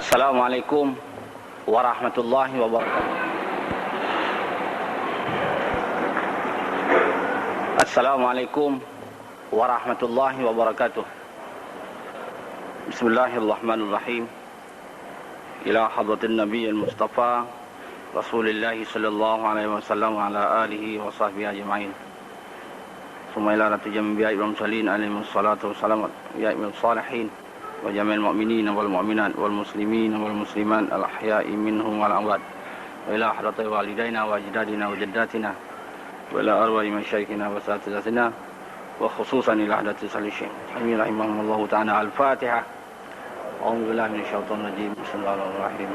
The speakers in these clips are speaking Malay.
Assalamualaikum warahmatullahi wabarakatuh. Assalamualaikum warahmatullahi wabarakatuh. Bismillahirrahmanirrahim. Ila hadratin nabiyil mustafa Rasulillahi sallallahu alaihi wasallam wa ala alihi wa sahbihi ajma'in. Summa ila ratijam bi'a ibn salin alaihi wassalatu wassalamu ya ibn salihin wa jami'il mu'minin wal mu'minat wal muslimin wal muslimat al ahya'i minhum wal amwat wa ila hadrati walidaina wa ajdadina wa jaddatina wa ila arwahi masyayikhina wa asatidatina wa khususan ila hadrati salihin amin rahimahumullah ta'ala. Al-Fatihah. A'udzu billahi minasyaitonir rajim. Bismillahirrahmanirrahim.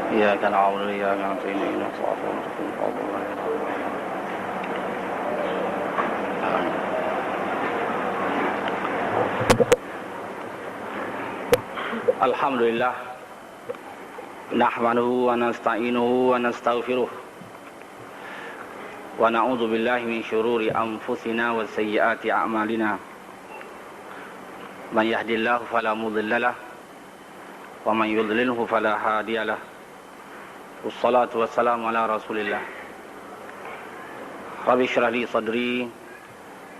Iyyaka na'budu wa iyyaka nasta'in ihdinas siratal mustaqim. Alhamdulillah, nahmaduhu wa nasta'inuhu wa nastaghfiruh wa na'udzu billahi min syururi anfusina wa sayyiati a'malina. Man yahdihillahu fala mudhillalah wa man yudlilhu fala hadiyalah. Wassalatu wassalamu ala Rasulillah. Rabbi shrah li sadri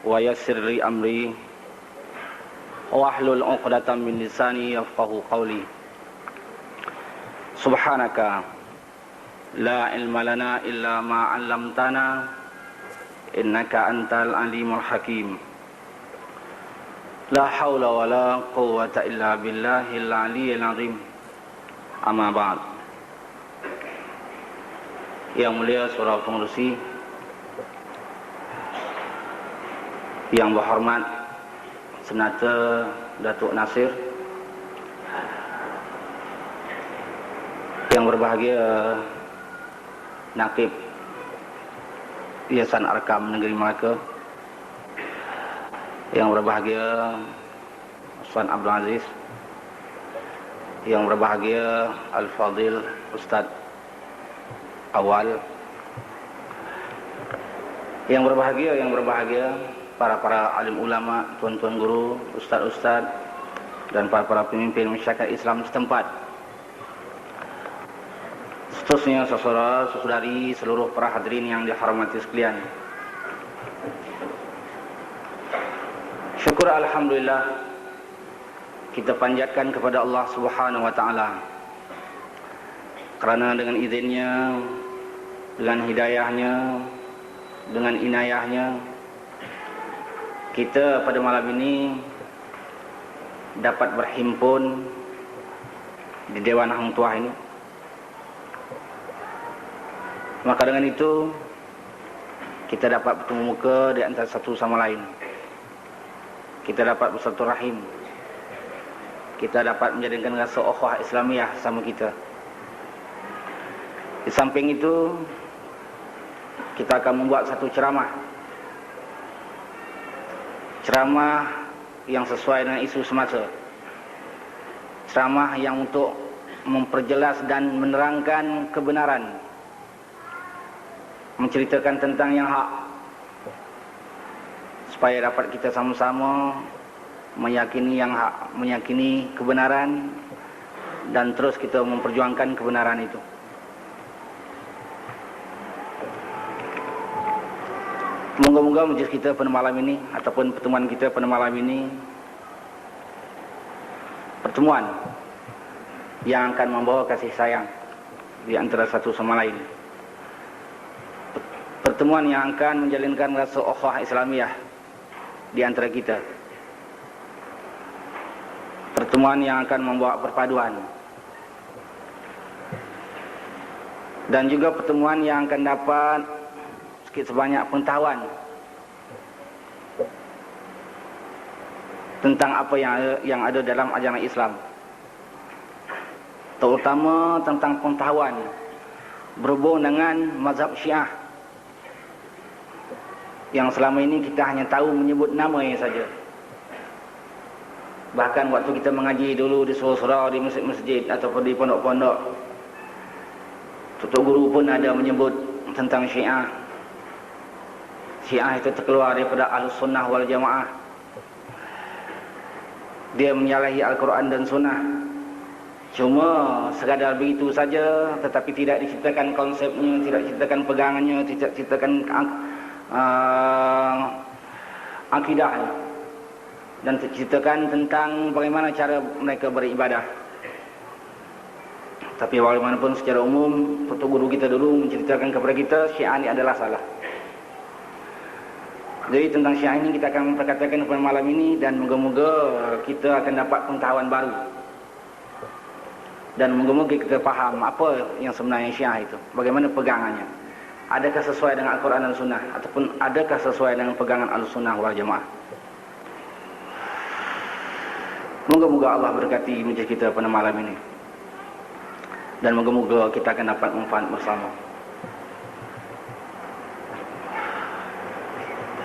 wa yassir li amri wahlul 'uqdatam min lisani yafqahu qawli. Subhanaka la ilma lana illa ma 'allamtana innaka antal alimul hakim. La haula wala quwwata illa billahil aliyyil azim. Amma ba'd. Yang mulia Saudara Pengerusi, yang berhormat Senata Datuk Nasir, yang berbahagia Nakib Yayasan Arkam Negeri Melaka, yang berbahagia Ustaz Abdul Aziz, yang berbahagia Al-Fadil Ustaz Awal, yang berbahagia para alim ulama, tuan-tuan guru, ustaz-ustaz dan para pemimpin masyarakat Islam setempat. Seterusnya saudara-saudari, seluruh para hadirin yang dihormati sekalian. Syukur alhamdulillah kita panjatkan kepada Allah Subhanahu wa taala kerana dengan izinnya, dengan hidayahnya, dengan inayahnya, kita pada malam ini dapat berhimpun di Dewan Hang Tuah ini. Maka dengan itu kita dapat bertemu muka di antara satu sama lain. Kita dapat bersilaturahim. Kita dapat menjadikan rasa ukhuwah Islamiyah sama kita. Di samping itu, kita akan membuat satu ceramah yang sesuai dengan isu semasa, ceramah yang untuk memperjelas dan menerangkan kebenaran, menceritakan tentang yang hak, supaya dapat kita sama-sama meyakini yang hak, meyakini kebenaran, dan terus kita memperjuangkan kebenaran itu. Moga-moga majlis kita pada malam ini ataupun pertemuan kita pada malam ini pertemuan yang akan membawa kasih sayang di antara satu sama lain. Pertemuan yang akan menjalinkan rasa ukhuwah Islamiyah di antara kita. Pertemuan yang akan membawa perpaduan. Dan juga pertemuan yang akan dapat sedikit sebanyak pengetahuan tentang apa yang ada dalam ajaran Islam, terutama tentang pengetahuan berhubung dengan mazhab Syiah yang selama ini kita hanya tahu menyebut namanya saja. Bahkan waktu kita mengaji dulu di surau-surau, di masjid-masjid ataupun di pondok-pondok, tutup guru pun ada menyebut tentang Syiah. Syiah itu terkeluar daripada Ahlus Sunnah wal Jamaah. dia menyalahi Al-Quran dan Sunnah. Cuma sekadar begitu saja, tetapi tidak diceritakan konsepnya, tidak diceritakan pegangannya, tidak diceritakan akidahnya, dan diceritakan tentang bagaimana cara mereka beribadah. Tapi bagaimanapun secara umum, guru kita dulu menceritakan kepada kita Syiah ini adalah salah. Jadi tentang Syiah ini kita akan perkatakan pada malam ini, dan moga-moga kita akan dapat pengetahuan baru. Dan moga-moga kita faham apa yang sebenarnya Syiah itu, bagaimana pegangannya. Adakah sesuai dengan Al-Quran dan Sunnah, ataupun adakah sesuai dengan pegangan Al-Sunnah wal Jamaah. Moga-moga Allah berkati majlis kita pada malam ini, dan moga-moga kita akan dapat manfaat bersama.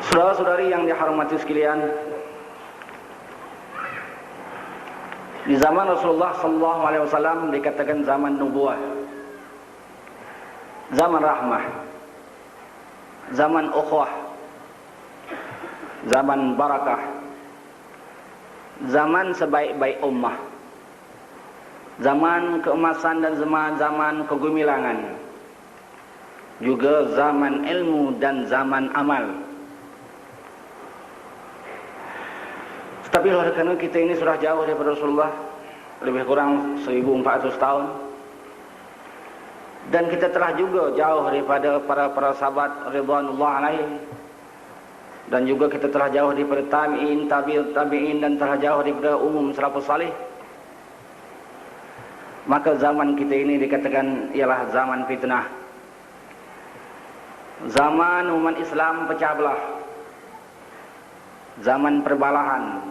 Saudara-saudari yang dihormati sekalian, di zaman Rasulullah SAW dikatakan zaman nubuah, zaman rahmah, zaman ukhuwah, zaman barakah, zaman sebaik-baik ummah, zaman keemasan dan zaman kegemilangan, juga zaman ilmu dan zaman amal. Tapi oleh kerana kita ini sudah jauh daripada Rasulullah, lebih kurang 1400 tahun, dan kita telah juga jauh daripada para sahabat ridwanullah alaihim, dan juga kita telah jauh daripada tabi'in, tabi'in, dan telah jauh daripada umum salafus salih. Maka zaman kita ini dikatakan ialah zaman fitnah, zaman umat Islam pecah belah, zaman perbalahan,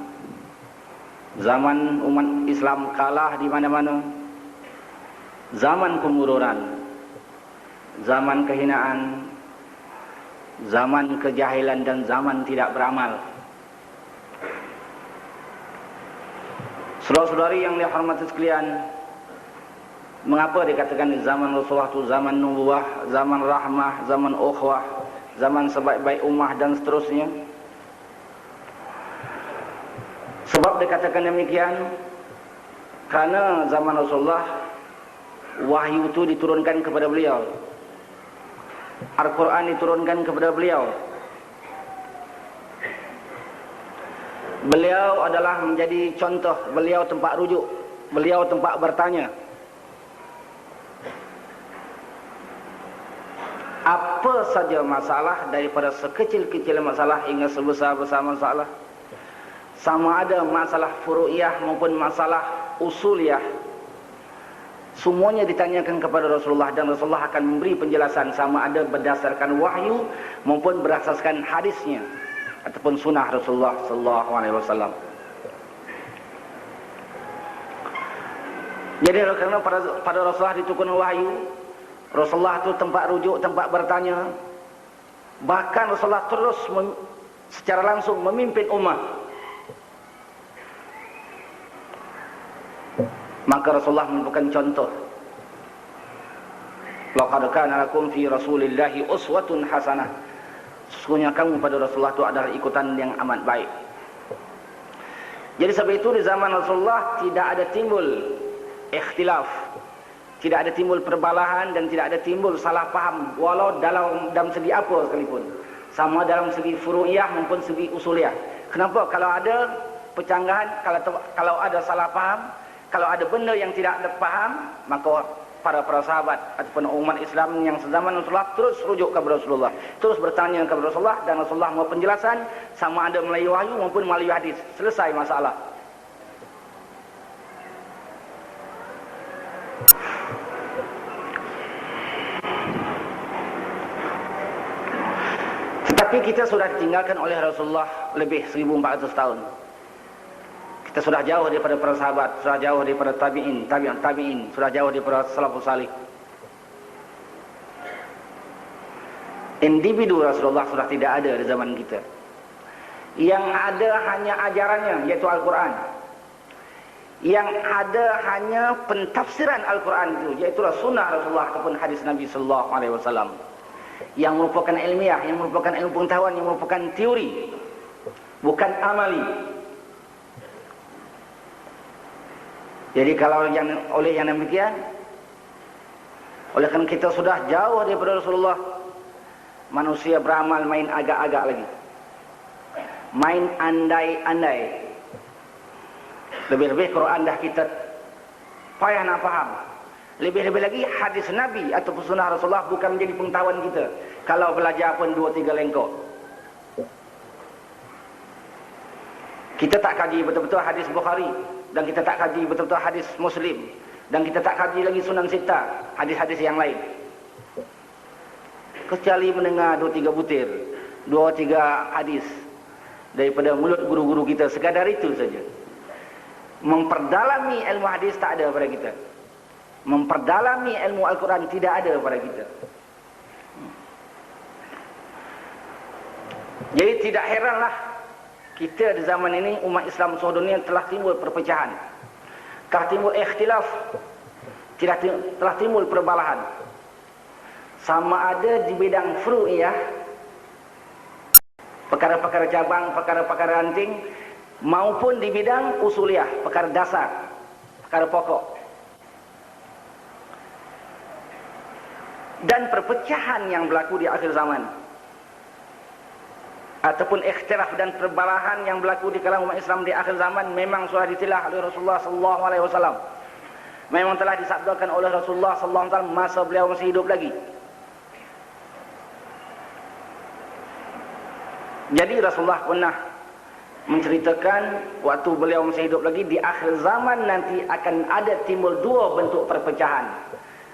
zaman umat Islam kalah di mana-mana, zaman kemururan, zaman kehinaan, zaman kejahilan, dan zaman tidak beramal. Saudara-saudari yang dihormati sekalian, mengapa dikatakan di zaman Rasulullah itu zaman nubuwah, zaman rahmah, zaman ukhuwah, zaman sebaik-baik ummah, dan seterusnya? Sebab dikatakan demikian kerana zaman Rasulullah wahyu itu diturunkan kepada beliau, Al-Quran diturunkan kepada beliau. Beliau adalah menjadi contoh, beliau tempat rujuk, beliau tempat bertanya. Apa saja masalah, daripada sekecil-kecil masalah hingga sebesar-besar masalah, sama ada masalah furu'iyah maupun masalah usuliyah, semuanya ditanyakan kepada Rasulullah, dan Rasulullah akan memberi penjelasan sama ada berdasarkan wahyu maupun berdasarkan hadisnya ataupun sunnah Rasulullah sallallahu alaihi wasallam. Jadi kerana pada Rasulullah diturunkan wahyu, Rasulullah itu tempat rujuk, tempat bertanya. Bahkan Rasulullah terus secara langsung memimpin ummah. Maka Rasulullah merupakan contoh. Laqad kana lakum fi Rasulillahi uswatun hasanah. Sesungguhnya kamu pada Rasulullah itu adalah ikutan yang amat baik. Jadi sebab itu di zaman Rasulullah tidak ada timbul ikhtilaf, tidak ada timbul perbalahan, dan tidak ada timbul salah faham, walau dalam segi apa sekalipun, sama dalam segi furu'iyah maupun segi usuliyah. Kenapa? Kalau ada pecanggahan, kalau ada salah faham, kalau ada benda yang tidak ada faham, maka para sahabat ataupun umat Islam yang sezaman Rasulullah terus rujuk kepada Rasulullah, terus bertanya kepada Rasulullah, dan Rasulullah mau penjelasan sama ada melalui wahyu maupun melalui hadis. Selesai masalah. Tetapi kita sudah ditinggalkan oleh Rasulullah lebih 1400 tahun. Kita sudah jauh daripada para sahabat, sudah jauh daripada tabi'in, sudah jauh daripada salafus salih. Individu Rasulullah sudah tidak ada di zaman kita. Yang ada hanya ajarannya, yaitu Al-Quran. Yang ada hanya pentafsiran Al-Quran itu, yaitu sunnah Rasulullah ataupun hadis Nabi sallallahu alaihi wasallam. Yang merupakan ilmiah, yang merupakan ilmu pengetahuan, yang merupakan teori, bukan amali. Jadi kalau oleh yang demikian, oleh kerana kita sudah jauh daripada Rasulullah, manusia beramal main agak-agak lagi, main andai-andai. Lebih-lebih Quran dah kita payah nak faham. Lebih-lebih lagi hadis Nabi atau sunnah Rasulullah bukan menjadi pengetahuan kita. Kalau belajar pun 2-3 lengkok. Kita tak kaji betul-betul hadis Bukhari, dan kita tak kaji betul-betul hadis Muslim, dan kita tak kaji lagi Sunan Sittah, hadis-hadis yang lain. Kecuali mendengar 2-3 butir, 2-3 hadis daripada mulut guru-guru kita, sekadar itu saja. Memperdalami ilmu hadis tak ada pada kita. Memperdalami ilmu Al-Quran tidak ada pada kita. Jadi tidak heranlah kita di zaman ini, umat Islam seluruh dunia telah timbul perpecahan, telah timbul ikhtilaf, telah timbul perbalahan. Sama ada di bidang furu'iyah, perkara-perkara cabang, perkara-perkara ranting, maupun di bidang usuliyah, perkara dasar, perkara pokok. Dan perpecahan yang berlaku di akhir zaman, ataupun ikhtilaf dan perbalahan yang berlaku di kalangan umat Islam di akhir zaman, memang sudah ditilah oleh Rasulullah sallallahu alaihi wasallam. Memang telah disabdakan oleh Rasulullah sallallahu alaihi wasallam masa beliau masih hidup lagi. Jadi Rasulullah pernah menceritakan waktu beliau masih hidup lagi, di akhir zaman nanti akan ada timbul 2 bentuk perpecahan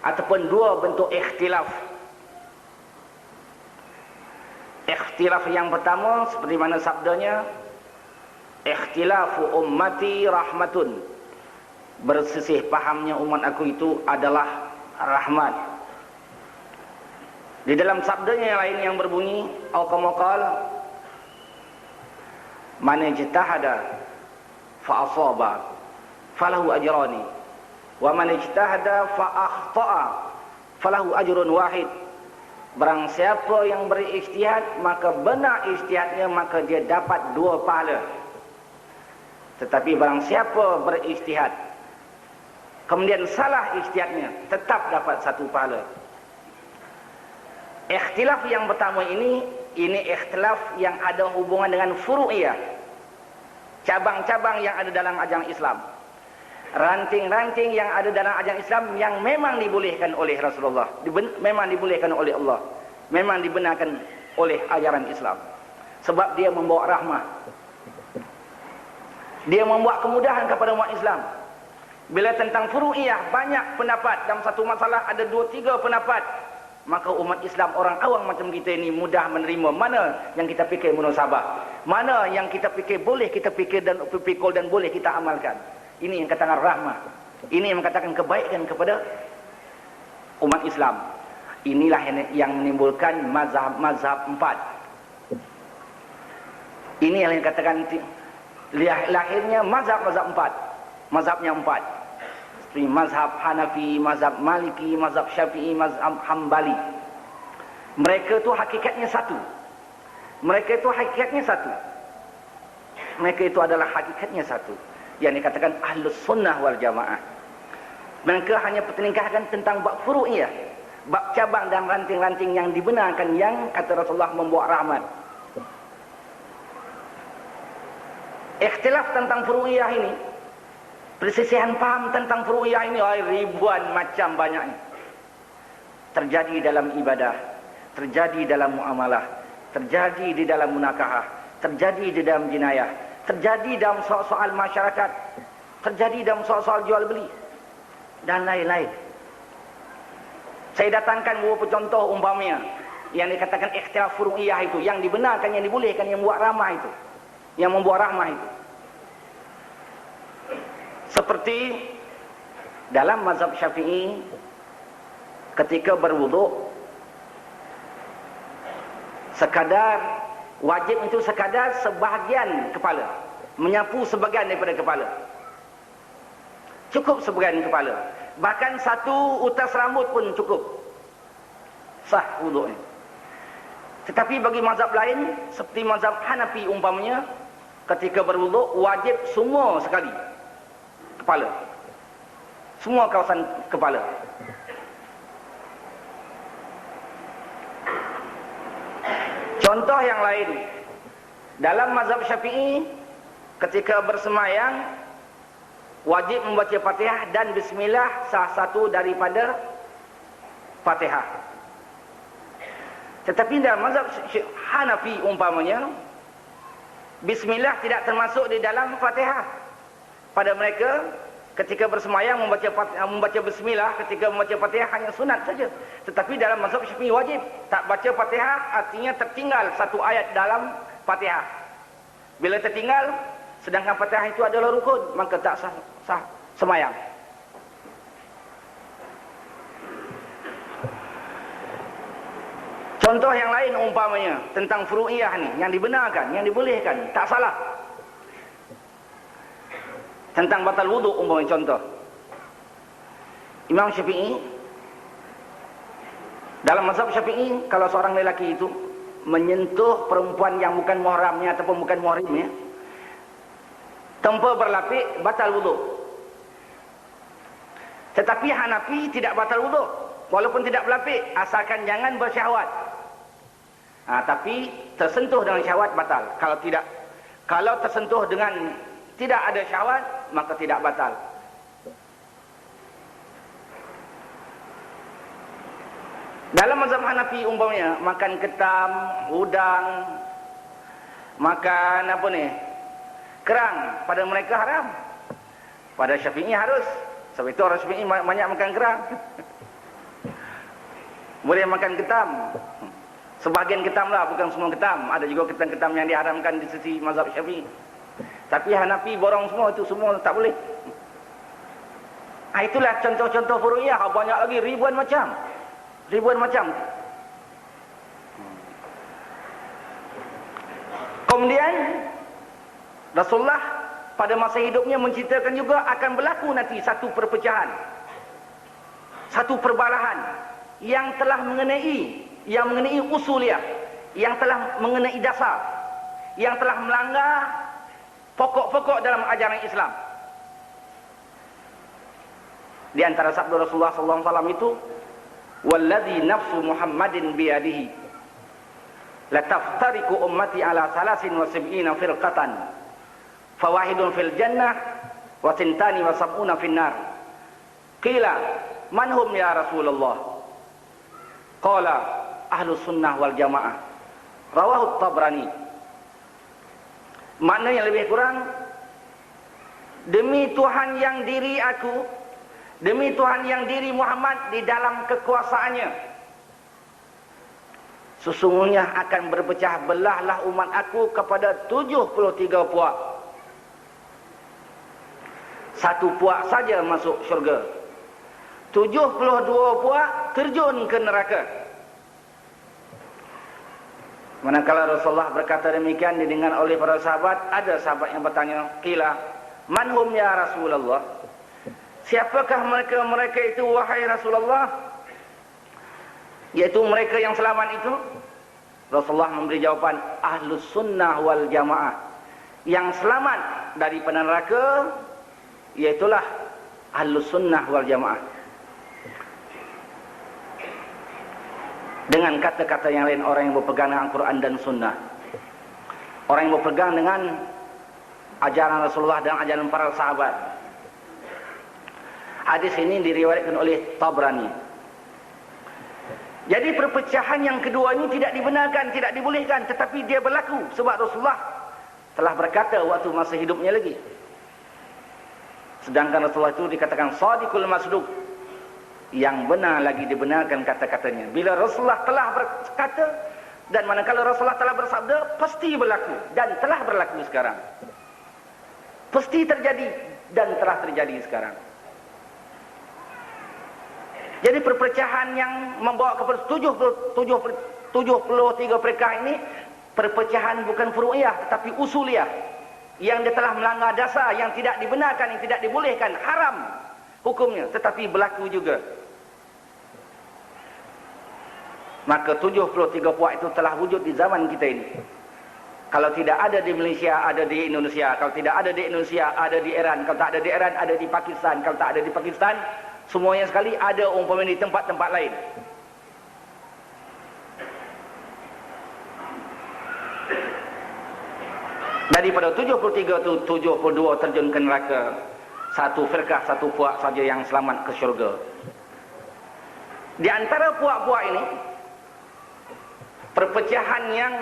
ataupun 2 bentuk ikhtilaf. Ikhtilaf yang pertama seperti mana sabdanya, ikhtilafu ummati rahmatun, bersisih pahamnya umat aku itu adalah rahmat. Di dalam sabdanya yang lain yang berbunyi, al-qamuqal, man ijtahada fa asaba falahu ajrani wa man ijtahada fa akhta'a falahu ajrun wahid. Barang siapa yang berijtihad maka benar ijtihadnya, maka dia dapat 2 pahala. Tetapi barang siapa berijtihad kemudian salah ijtihadnya, tetap dapat 1 pahala. Ikhtilaf yang pertama ini ikhtilaf yang ada hubungan dengan furu'iyah, cabang-cabang yang ada dalam ajaran Islam, ranting-ranting yang ada dalam ajaran Islam yang memang dibolehkan oleh Rasulullah, memang dibolehkan oleh Allah, memang dibenarkan oleh ajaran Islam, sebab dia membawa rahmah, dia membuat kemudahan kepada umat Islam. Bila tentang furu'iyah banyak pendapat, dalam satu masalah ada 2-3 pendapat, maka umat Islam, orang awam macam kita ini mudah menerima mana yang kita fikir munasabah, mana yang kita fikir boleh kita fikir dan pikul dan boleh kita amalkan. Ini yang katakan rahmah, ini yang katakan kebaikan kepada umat Islam. Inilah yang menimbulkan mazhab 4. Ini yang katakan lahirnya mazhab 4, mazhabnya 4. Seperti mazhab Hanafi, mazhab Maliki, mazhab Syafi'i, mazhab Hambali. Mereka itu hakikatnya satu. Mereka itu hakikatnya satu. Mereka itu adalah hakikatnya satu. Yang dikatakan Ahlus Sunnah wal Jamaah. Mereka hanya pertelingkahkan tentang bab furu'iyah, bab cabang dan ranting-ranting yang dibenarkan, yang kata Rasulullah membuat rahmat. Ikhtilaf tentang furu'iyah ini, persisihan paham tentang furu'iyah ini, ribuan macam banyaknya. Terjadi dalam ibadah, terjadi dalam muamalah, terjadi di dalam munakahah, terjadi di dalam jinayah, terjadi dalam soal-soal masyarakat, terjadi dalam soal-soal jual beli, dan lain-lain. Saya datangkan beberapa contoh umpamanya yang dikatakan ikhtilaf furu'iyah itu, yang dibenarkan, yang dibolehkan, yang membuat rahmah itu, yang membuat rahmah itu. Seperti dalam mazhab Syafi'i, ketika berwuduk, sekadar wajib itu sekadar sebahagian kepala, menyapu sebahagian daripada kepala, cukup sebahagian kepala, bahkan 1 utas rambut pun cukup, sah wuduknya. Tetapi bagi mazhab lain, seperti mazhab Hanafi umpamanya, ketika berwuduk wajib semua sekali kepala, semua kawasan kepala. Contoh yang lain, dalam mazhab Syafi'i ketika bersemayang wajib membaca Fatihah dan bismillah salah satu daripada Fatihah. Tetapi dalam mazhab Hanafi umpamanya, bismillah tidak termasuk di dalam Fatihah. Pada mereka ketika bersemayang membaca bismillah, ketika membaca Fatihah hanya sunat saja. Tetapi dalam mazhab Syafi'i wajib. Tak baca Fatihah artinya tertinggal satu ayat dalam Fatihah. Bila tertinggal, sedangkan Fatihah itu adalah rukun, maka tak sah semayang. Contoh yang lain umpamanya tentang furu'iyah ni, yang dibenarkan, yang dibolehkan, tak salah. Tentang batal wuduk umpamanya contoh. Imam Syafi'i, dalam mazhab Syafi'i, kalau seorang lelaki itu menyentuh perempuan yang bukan muhramnya ataupun bukan muhrimnya tanpa berlapik, batal wuduk. Tetapi Hanafi tidak batal wuduk walaupun tidak berlapik, asalkan jangan bersyahwat. Tapi tersentuh dengan syahwat batal. Kalau tersentuh dengan tidak ada syahwat, maka tidak batal. Dalam mazhab Hanafi umpamanya makan ketam, udang, makan kerang, pada mereka haram. Pada Syafi'i harus. Sebab itu orang Syafi'i banyak makan kerang. Boleh makan ketam. Sebahagian ketam lah, bukan semua ketam. Ada juga ketam-ketam yang diharamkan di sisi mazhab Syafi'i. Tapi Hanafi borong semua, itu semua tak boleh. Itulah contoh-contoh furu'iyah. Banyak lagi, ribuan macam. Kemudian Rasulullah pada masa hidupnya menceritakan juga akan berlaku nanti satu perpecahan, satu perbalahan yang telah mengenai usuliyah, yang telah mengenai dasar, yang telah melanggar pokok-pokok dalam ajaran Islam. Di antara sabda Rasulullah SAW itu, "Walladzi nafsu Muhammadin biyadihi, lataftariqu ummati ala 73 firqatan, fawahidun fil jannah, wa tintani wa sab'una fin nar." Qila, "Man hum ya Rasulullah?" Qala, "Ahlus sunnah wal jamaah." Rawahu Tabrani. Makna yang lebih kurang, demi Tuhan yang diri aku, demi Tuhan yang diri Muhammad di dalam kekuasaannya, sesungguhnya akan berpecah belahlah umat aku kepada 73 puak. Satu puak saja masuk syurga, 72 puak terjun ke neraka. Manakala Rasulullah berkata demikian didengar oleh para sahabat, ada sahabat yang bertanya, "Qila, man hum ya Rasulullah?" Siapakah mereka itu wahai Rasulullah? Yaitu mereka yang selamat itu. Rasulullah memberi jawaban, Ahlus sunnah wal jamaah. Yang selamat daripada neraka, yaitulah Ahlus sunnah wal jamaah. Dengan kata-kata yang lain, orang yang berpegang dengan Al-Quran dan Sunnah, orang yang berpegang dengan ajaran Rasulullah dan ajaran para sahabat. Hadis ini diriwayatkan oleh Tabrani. Jadi perpecahan yang kedua ini tidak dibenarkan, tidak dibolehkan, tetapi dia berlaku sebab Rasulullah telah berkata waktu masa hidupnya lagi. Sedangkan Rasulullah itu dikatakan Shadiqul Masduq, yang benar lagi dibenarkan kata-katanya. Bila Rasulullah telah berkata dan manakala Rasulullah telah bersabda, pasti berlaku dan telah berlaku sekarang. Pasti terjadi dan telah terjadi sekarang. Jadi perpecahan yang membawa kepada 73 perkah ini, perpecahan bukan furu'iyah tetapi usuliyah, yang dia telah melanggar dasar, yang tidak dibenarkan, yang tidak dibolehkan, haram hukumnya, tetapi berlaku juga. Maka 73 puak itu telah wujud di zaman kita ini. Kalau tidak ada di Malaysia, ada di Indonesia. Kalau tidak ada di Indonesia, ada di Iran. Kalau tak ada di Iran, ada di Pakistan. Kalau tak ada di Pakistan, semuanya sekali ada umpamanya di tempat-tempat lain. Daripada 73 tu 72 terjun ke neraka. Satu firqah, satu puak saja yang selamat ke syurga. Di antara puak-puak ini, perpecahan yang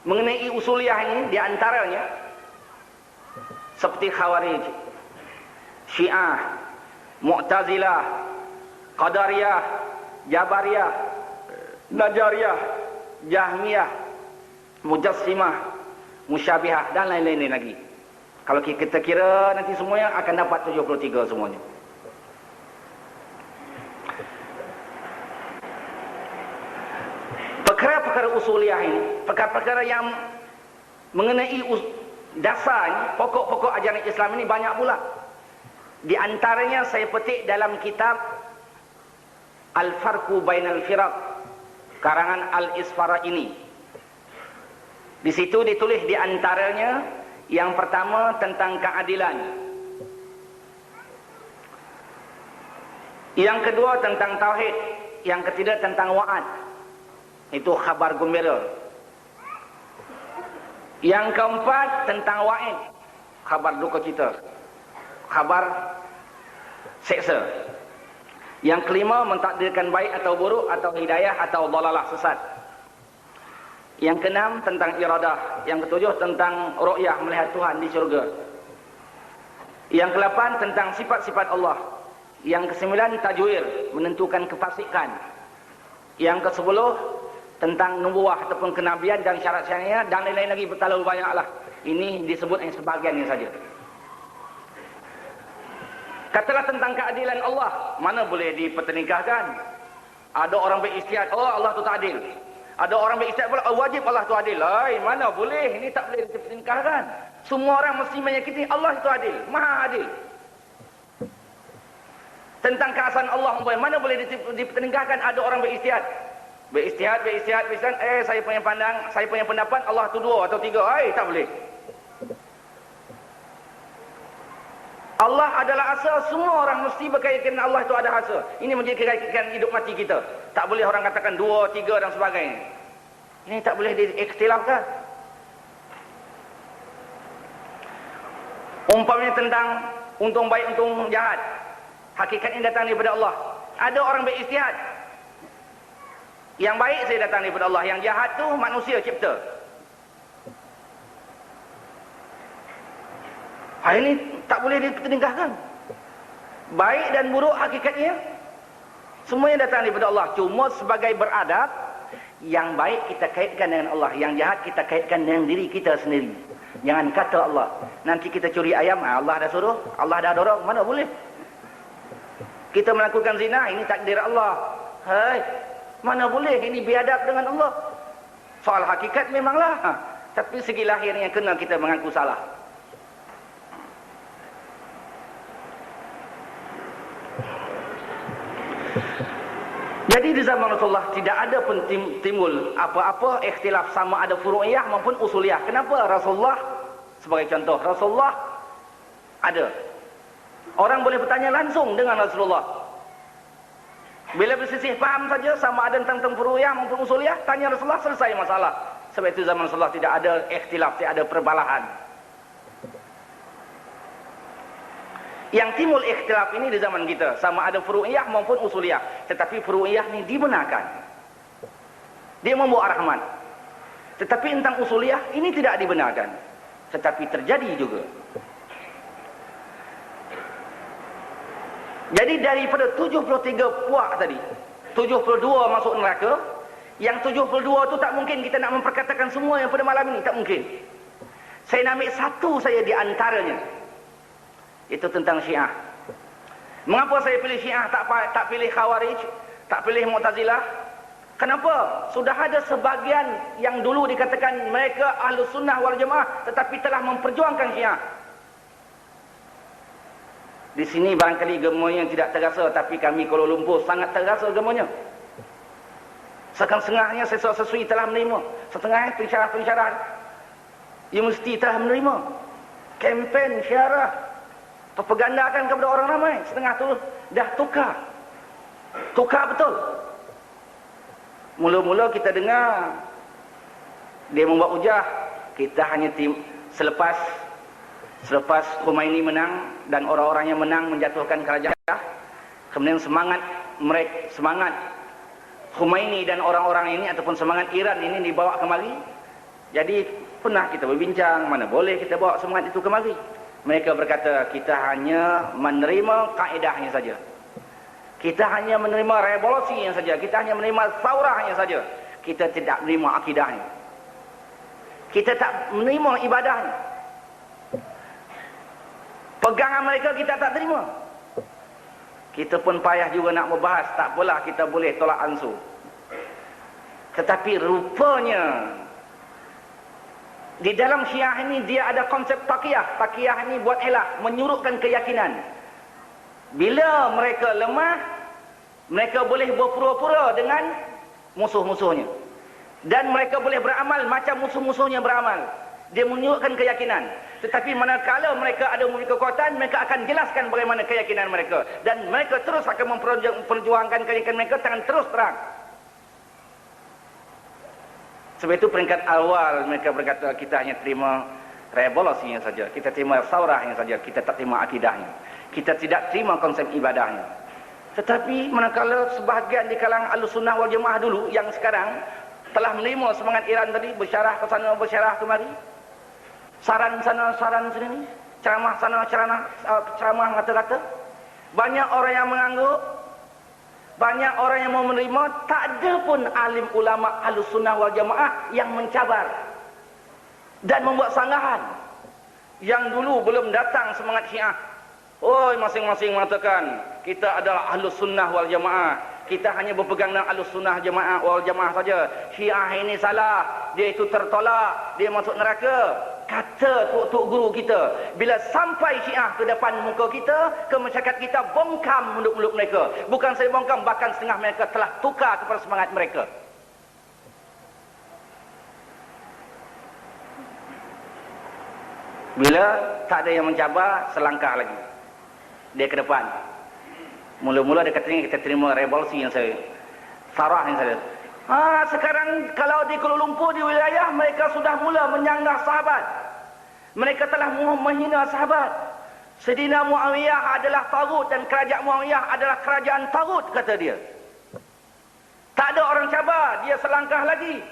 mengenai usuliyah ini, di antaranya seperti Khawarij, Syiah, Mu'tazilah, Qadariyah, Jabariyah, Najariyah, Jahmiyah, Mujassimah, Musyabihah dan lain-lain lagi. Kalau kita kira nanti semuanya akan dapat 73 semuanya. Perkara-perkara usuliyah ini, perkara-perkara yang mengenai dasar, pokok-pokok ajaran Islam ini banyak pula. Di antaranya saya petik dalam kitab Al-Farqu Bainal Firaq, karangan Al-Isfaraini. Di situ ditulis di antaranya yang pertama tentang keadilan, yang kedua tentang tauhid, yang ketiga tentang wa'ad. Itu khabar gembira. Yang keempat tentang wa'id, khabar duka cita, khabar seksa. Yang kelima mentakdirkan baik atau buruk, atau hidayah atau dhalalah sesat. Yang keenam tentang iradah. Yang ketujuh tentang ru'yah, melihat Tuhan di syurga. Yang ke-8 tentang sifat-sifat Allah. Yang ke-9 tajwir, menentukan kefasikan. Yang ke-10 tentang nubuah ataupun kenabian dan syarat-syaratnya dan lain-lain lagi, terlalu banyaklah. Ini disebut yang sebahagiannya saja. Katalah tentang keadilan Allah, mana boleh dipertengahkan. Ada orang berijtihad, oh Allah tu tak adil. Ada orang berijtihad pula, oh, wajib Allah tu adil. Mana boleh, ini tak boleh dipertengahkan. Semua orang mesti meyakini Allah itu adil, maha adil. Tentang keasaan Allah, mana boleh dipertengahkan. Ada orang berijtihad, Berijtihad, saya punya pandang, saya punya pendapat Allah tu 2 atau 3. Tak boleh. Allah adalah asal, semua orang mesti berkaitan Allah itu ada asal. Ini menjadi kekaitan hidup mati kita. Tak boleh orang katakan 2, 3 dan sebagainya. Ini tak boleh diikhtilafkan. Umpamanya tentang untung baik, untung jahat, hakikat ini datang daripada Allah. Ada orang berijtihad, yang baik saya datang daripada Allah, yang jahat tu manusia cipta. Ini tak boleh dipertengahkan. Baik dan buruk hakikatnya semuanya datang daripada Allah. Cuma sebagai beradab, yang baik kita kaitkan dengan Allah, yang jahat kita kaitkan dengan diri kita sendiri. Jangan kata Allah, nanti kita curi ayam, Allah dah suruh, Allah dah dorong, mana boleh. Kita melakukan zina, ini takdir Allah. Mana boleh, ini biadab dengan Allah. Soal hakikat memanglah, tapi segi lahirnya kena kita mengaku salah. Jadi di zaman Rasulullah tidak ada pun timbul apa-apa ikhtilaf, sama ada furu'iyah maupun usuliyah. Kenapa? Rasulullah, sebagai contoh, Rasulullah ada. Orang boleh bertanya langsung dengan Rasulullah. Bila bersisih faham saja, sama ada tentang furu'iyah maupun usuliyah, tanya Rasulullah, selesai masalah. Sebab itu zaman Rasulullah tidak ada ikhtilaf, tidak ada perbalahan. Yang timbul ikhtilaf ini di zaman kita, sama ada furu'iyah maupun usuliyah. Tetapi furu'iyah ini dibenarkan, dia membawa rahmat. Tetapi tentang usuliyah ini tidak dibenarkan, tetapi terjadi juga. Jadi daripada 73 puak tadi, 72 masuk neraka. Yang 72 tu tak mungkin kita nak memperkatakan semua yang pada malam ini, tak mungkin. Saya nak ambil satu saja di antaranya. Itu tentang Syiah. Mengapa saya pilih Syiah, tak pilih Khawarij, tak pilih Mu'tazilah? Kenapa? Sudah ada sebagian yang dulu dikatakan mereka Ahlus Sunnah wal Jamaah, tetapi telah memperjuangkan Syiah. Di sini barangkali gemanya tidak terasa, tapi kami Kuala Lumpur sangat terasa gemanya. Setengahnya sesui telah menerima, setengah pensyarah-pensyarah You mesti telah menerima kempen syarah pergandakan kepada orang ramai. Setengah tu dah tukar betul. Mula-mula kita dengar dia membuat hujah, kita hanya selepas Khomeini menang dan orang-orang yang menang menjatuhkan kerajaan, kemudian semangat Khomeini dan orang-orang ini ataupun semangat Iran ini dibawa kemari. Jadi pernah kita berbincang, mana boleh kita bawa semangat itu kemari. Mereka berkata, kita hanya menerima kaedahnya saja. Kita hanya menerima revolusinya saja. Kita hanya menerima saurahnya saja. Kita tidak menerima akidahnya. Kita tak menerima ibadahnya. Pegangan mereka kita tak terima. Kita pun payah juga nak membahas. Tak apalah, kita boleh tolak ansur. Tetapi rupanya di dalam Syiah ini dia ada konsep taqiyah. Taqiyah ini buat elak, menyurutkan keyakinan. Bila mereka lemah, mereka boleh berpura-pura dengan musuh-musuhnya. Dan mereka boleh beramal macam musuh-musuhnya beramal. Dia menyurutkan keyakinan. Tetapi manakala mereka ada memiliki kekuatan, mereka akan jelaskan bagaimana keyakinan mereka. Dan mereka terus akan memperjuangkan keyakinan mereka dengan terus terang. Sebab itu peringkat awal mereka berkata, kita hanya terima revolusinya saja. Kita terima saurahnya saja. Kita tak terima akidahnya. Kita tidak terima konsep ibadahnya. Tetapi manakala sebahagian di kalangan Ahlussunnah wal Jamaah dulu, yang sekarang telah menerima semangat Iran tadi, bersyarah ke sana, bersyarah kemari, saran sana, saran sini, ceramah sana, ceramah kata-kata, banyak orang yang mengangguk, banyak orang yang mau menerima. Tak ada pun alim ulama Ahlussunnah wal Jamaah yang mencabar dan membuat sanggahan. Yang dulu belum datang semangat Syiah, masing-masing mengatakan kita adalah Ahlussunnah wal Jamaah, kita hanya berpegang dengan Ahlussunnah wal Jamaah saja. Syiah ini salah, dia itu tertolak, dia masuk neraka. Kata tok guru kita, bila sampai Syiah ke depan muka kita, ke masyarakat kita, bongkam mulut-mulut mereka. Bukan saya bongkam, bahkan setengah mereka telah tukar kepada semangat mereka. Bila tak ada yang mencabar, selangkah lagi dia ke depan. Mula-mula dia kata, kita terima revolusi yang saya, sarah yang saya. Sekarang kalau di Kuala Lumpur, di wilayah, mereka sudah mula menyanggah sahabat. Mereka telah menghina sahabat. Sayyidina Muawiyah adalah tagut dan kerajaan Muawiyah adalah kerajaan tagut, kata dia. Tak ada orang cabar, dia selangkah lagi.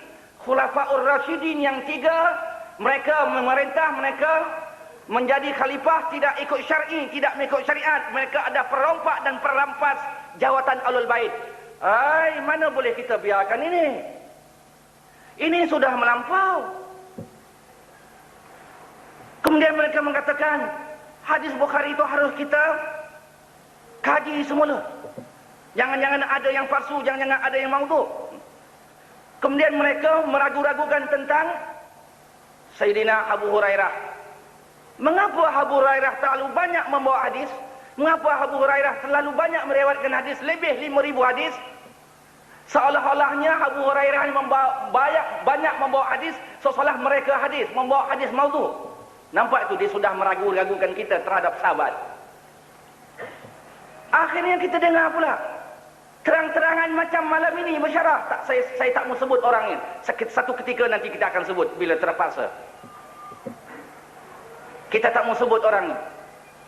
Khulafaur Rasyidin yang 3, mereka memerintah, mereka menjadi khalifah, tidak ikut syar'i, tidak mengikut syariat. Mereka ada perompak dan perampas jawatan Ahlul Bait. Mana boleh kita biarkan ini? Ini sudah melampau. Kemudian mereka mengatakan, hadis Bukhari itu harus kita kaji semula. Jangan-jangan ada yang palsu, jangan-jangan ada yang maudhu'. Kemudian mereka meragu-ragukan tentang Sayyidina Abu Hurairah. Mengapa Abu Hurairah terlalu banyak membawa hadis? Mengapa Abu Hurairah terlalu banyak meriwayatkan hadis, lebih 5,000 hadis? Seolah-olahnya Abu Hurairah banyak membawa hadis, seolah mereka membawa hadis maudhu'. Nampak itu, dia sudah meragu-ragukan kita terhadap sahabat. Akhirnya kita dengar pula terang-terangan macam malam ini bersyarah. Saya tak mau sebut orangnya. Satu ketika nanti kita akan sebut bila terpaksa. Kita tak mau sebut orangnya.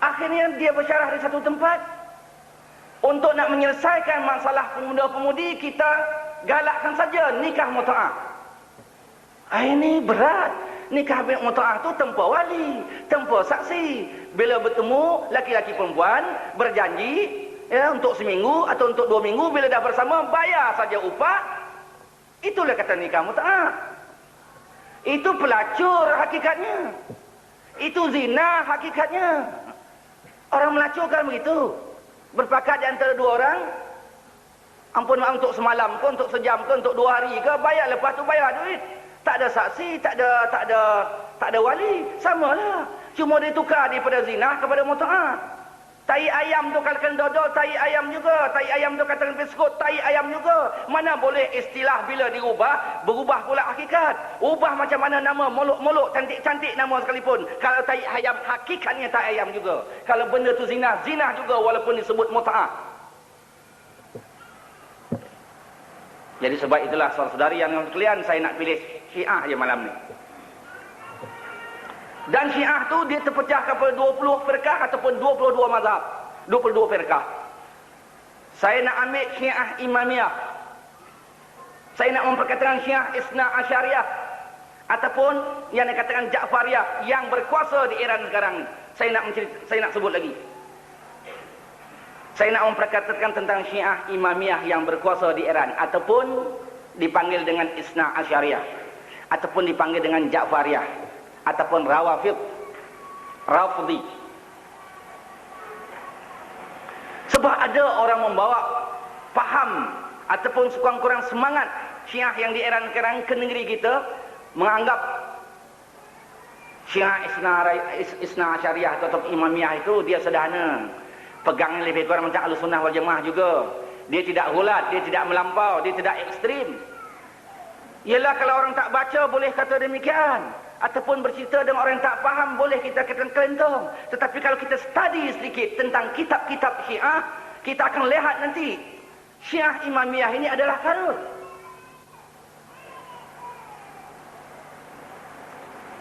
Akhirnya dia bersyarah di satu tempat. Untuk nak menyelesaikan masalah pemuda-pemudi, kita galakkan saja nikah muta'ah. Ini berat. Nikah muta'ah tu tanpa wali, tanpa saksi. Bila bertemu laki-laki perempuan, berjanji untuk seminggu atau untuk 2 minggu, bila dah bersama bayar saja upah. Itulah kata nikah muta'ah. Itu pelacur hakikatnya. Itu zina hakikatnya. Orang melacur kan begitu. Berpakat di antara 2 orang, ampun maaf, untuk semalam ke, untuk sejam ke, untuk 2 hari ke, bayar, lepas tu bayar duit. Tak ada saksi, tak ada wali, samalah. Cuma dia tukar daripada zina kepada muta'ah. Tai ayam tu katakan dodol, tai ayam juga. Tai ayam tu katakan biskut, tai ayam juga. Mana boleh istilah bila dirubah, berubah pula hakikat. Ubah macam mana nama, molok-molok, cantik-cantik nama sekalipun. Kalau tai ayam, hakikatnya tai ayam juga. Kalau benda tu zina, zina juga walaupun disebut mut'ah. Jadi sebab itulah saudara-saudari yang sekalian, saya nak pilih Syiah je malam ni. Dan Syiah tu dia terpecah kepada 20 firqah ataupun 22 mazhab. 22 firqah. Saya nak ambil Syiah Imamiyah. Saya nak memperkatakan Syiah Isna Asyariyah. Ataupun yang dikatakan Ja'fariyah yang berkuasa di Iran sekarang ni. Saya nak sebut lagi. Saya nak memperkatakan tentang Syiah Imamiyah yang berkuasa di Iran. Ataupun dipanggil dengan Isna Asyariyah. Ataupun dipanggil dengan Ja'fariyah. Ataupun Rafidhi. Sebab ada orang membawa faham ataupun sekurang-kurang semangat Syiah yang di Iran sekarang ke negeri kita, menganggap Syiah Isna Asyariyah atau Imamiyah itu dia sederhana, pegangnya lebih kurang macam Ahlussunnah wal Jamaah juga. Dia tidak hulat, dia tidak melampau, dia tidak ekstrim. Ialah kalau orang tak baca boleh kata demikian, ataupun bercerita dengan orang yang tak faham boleh kita katakan kelentong. Tetapi kalau kita study sedikit tentang kitab-kitab Syiah, kita akan lihat nanti Syiah Imamiyah ini adalah karut.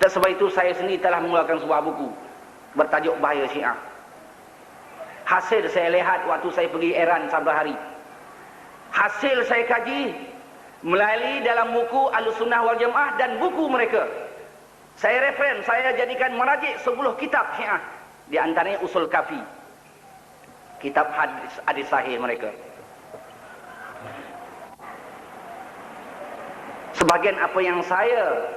Dan sebab itu saya sendiri telah mengeluarkan sebuah buku bertajuk Bahaya Syiah. Hasil saya lihat waktu saya pergi Iran 11 hari. Hasil saya kaji melalui dalam buku Ahlussunnah wal Jamaah dan buku mereka. Saya referen, saya jadikan merajuk 10 kitab Syiah. Di antaranya Usul Kafi. Kitab hadis sahih mereka. Sebahagian apa yang saya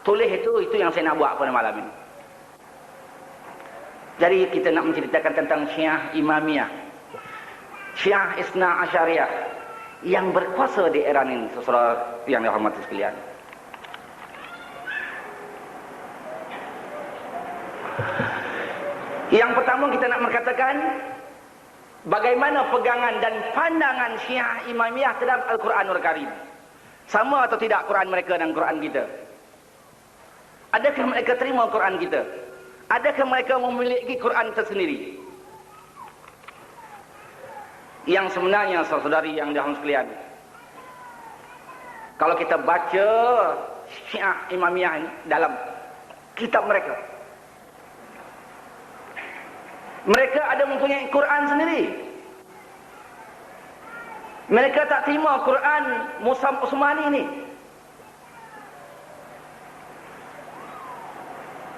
tulis itu yang saya nak buat pada malam ini. Jadi kita nak menceritakan tentang Syiah Imamiyah. Syiah Isna Asyariyah yang berkuasa di Iran ini, saudara yang dihormati sekalian. Yang pertama kita nak mengatakan bagaimana pegangan dan pandangan Syiah Imamiyah terhadap Al-Quranul Karim. Sama atau tidak Quran mereka dan Quran kita? Adakah mereka terima Quran kita? Adakah mereka memiliki Quran tersendiri? Yang sebenarnya saudari yang dihormati sekalian, kalau kita baca Syiah Imamiyah ini dalam kitab mereka, mereka ada mempunyai Quran sendiri. Mereka tak terima Quran Mushaf Utsmani ini.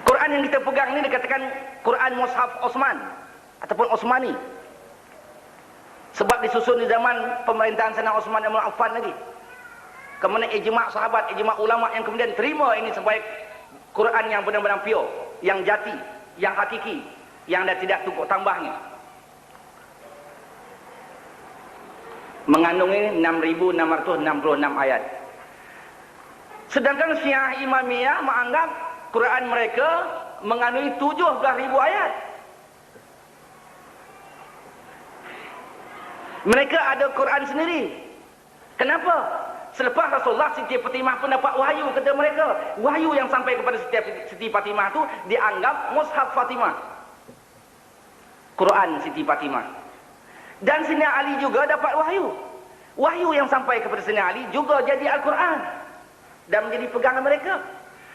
Quran yang kita pegang ini dikatakan Quran Mushaf Utsman ataupun Utsmani. Sebab disusun di zaman pemerintahan Sayyidina Utsman bin Affan lagi. Kemudian ijma' sahabat, ijma' ulama yang kemudian terima ini sebagai Quran yang benar-benar pure, yang jati, yang hakiki, yang dah tidak tukuk tambahnya. Mengandungi 6.666 ayat. Sedangkan Syiah Imamiyah menganggap Quran mereka mengandungi 17.000 ayat. Mereka ada Quran sendiri. Kenapa? Selepas Rasulullah, Siti Fatimah pun dapat wahyu kepada mereka. Wahyu yang sampai kepada Siti Fatimah itu dianggap Mushaf Fatimah, Quran Siti Fatimah. Dan Sayyidina Ali juga dapat wahyu. Wahyu yang sampai kepada Sayyidina Ali juga jadi Al-Quran dan menjadi pegangan mereka.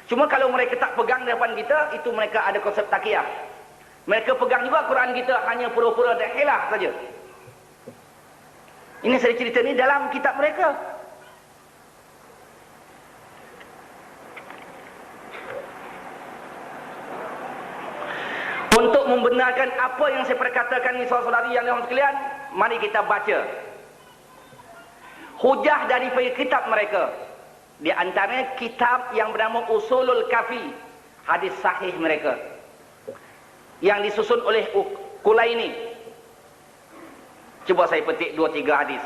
Cuma kalau mereka tak pegang di depan kita, itu mereka ada konsep taqiyah. Mereka pegang juga Quran kita hanya pura-pura dan hilah saja. Ini saya cerita ni dalam kitab mereka. Untuk membenarkan apa yang saya perkatakan ni, saudara-saudari yang dihormati sekalian, mari kita baca hujah daripada kitab mereka. Di antaranya kitab yang bernama Usulul Kafi, hadis sahih mereka, yang disusun oleh Kulaini. Cuba saya petik 2-3 hadis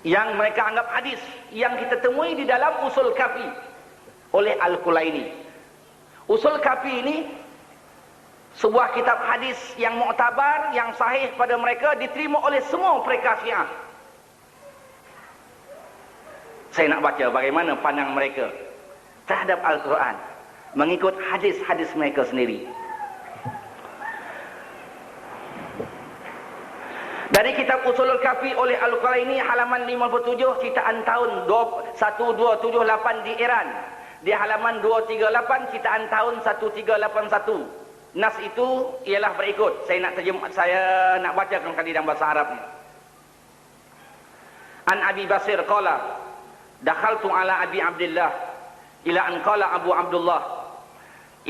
yang mereka anggap hadis yang kita temui di dalam Usul Kafi oleh Al-Kulaini. Usul Kafi ini Sebuah kitab hadis yang muktabar, yang sahih pada mereka, diterima oleh semua mereka Syiah. Saya nak baca bagaimana pandang mereka terhadap Al-Quran mengikut hadis-hadis mereka sendiri. Dari kitab Usulul Kafi oleh Al-Qulaini halaman 57, ciptaan tahun 1278 di Iran. Di halaman 238, ciptaan tahun 1381. Nas itu ialah berikut. Saya nak bacakan kali dalam bahasa Arab ni. An Abi Basir qala dakhaltu ala Abi Abdullah ila an qala Abu Abdullah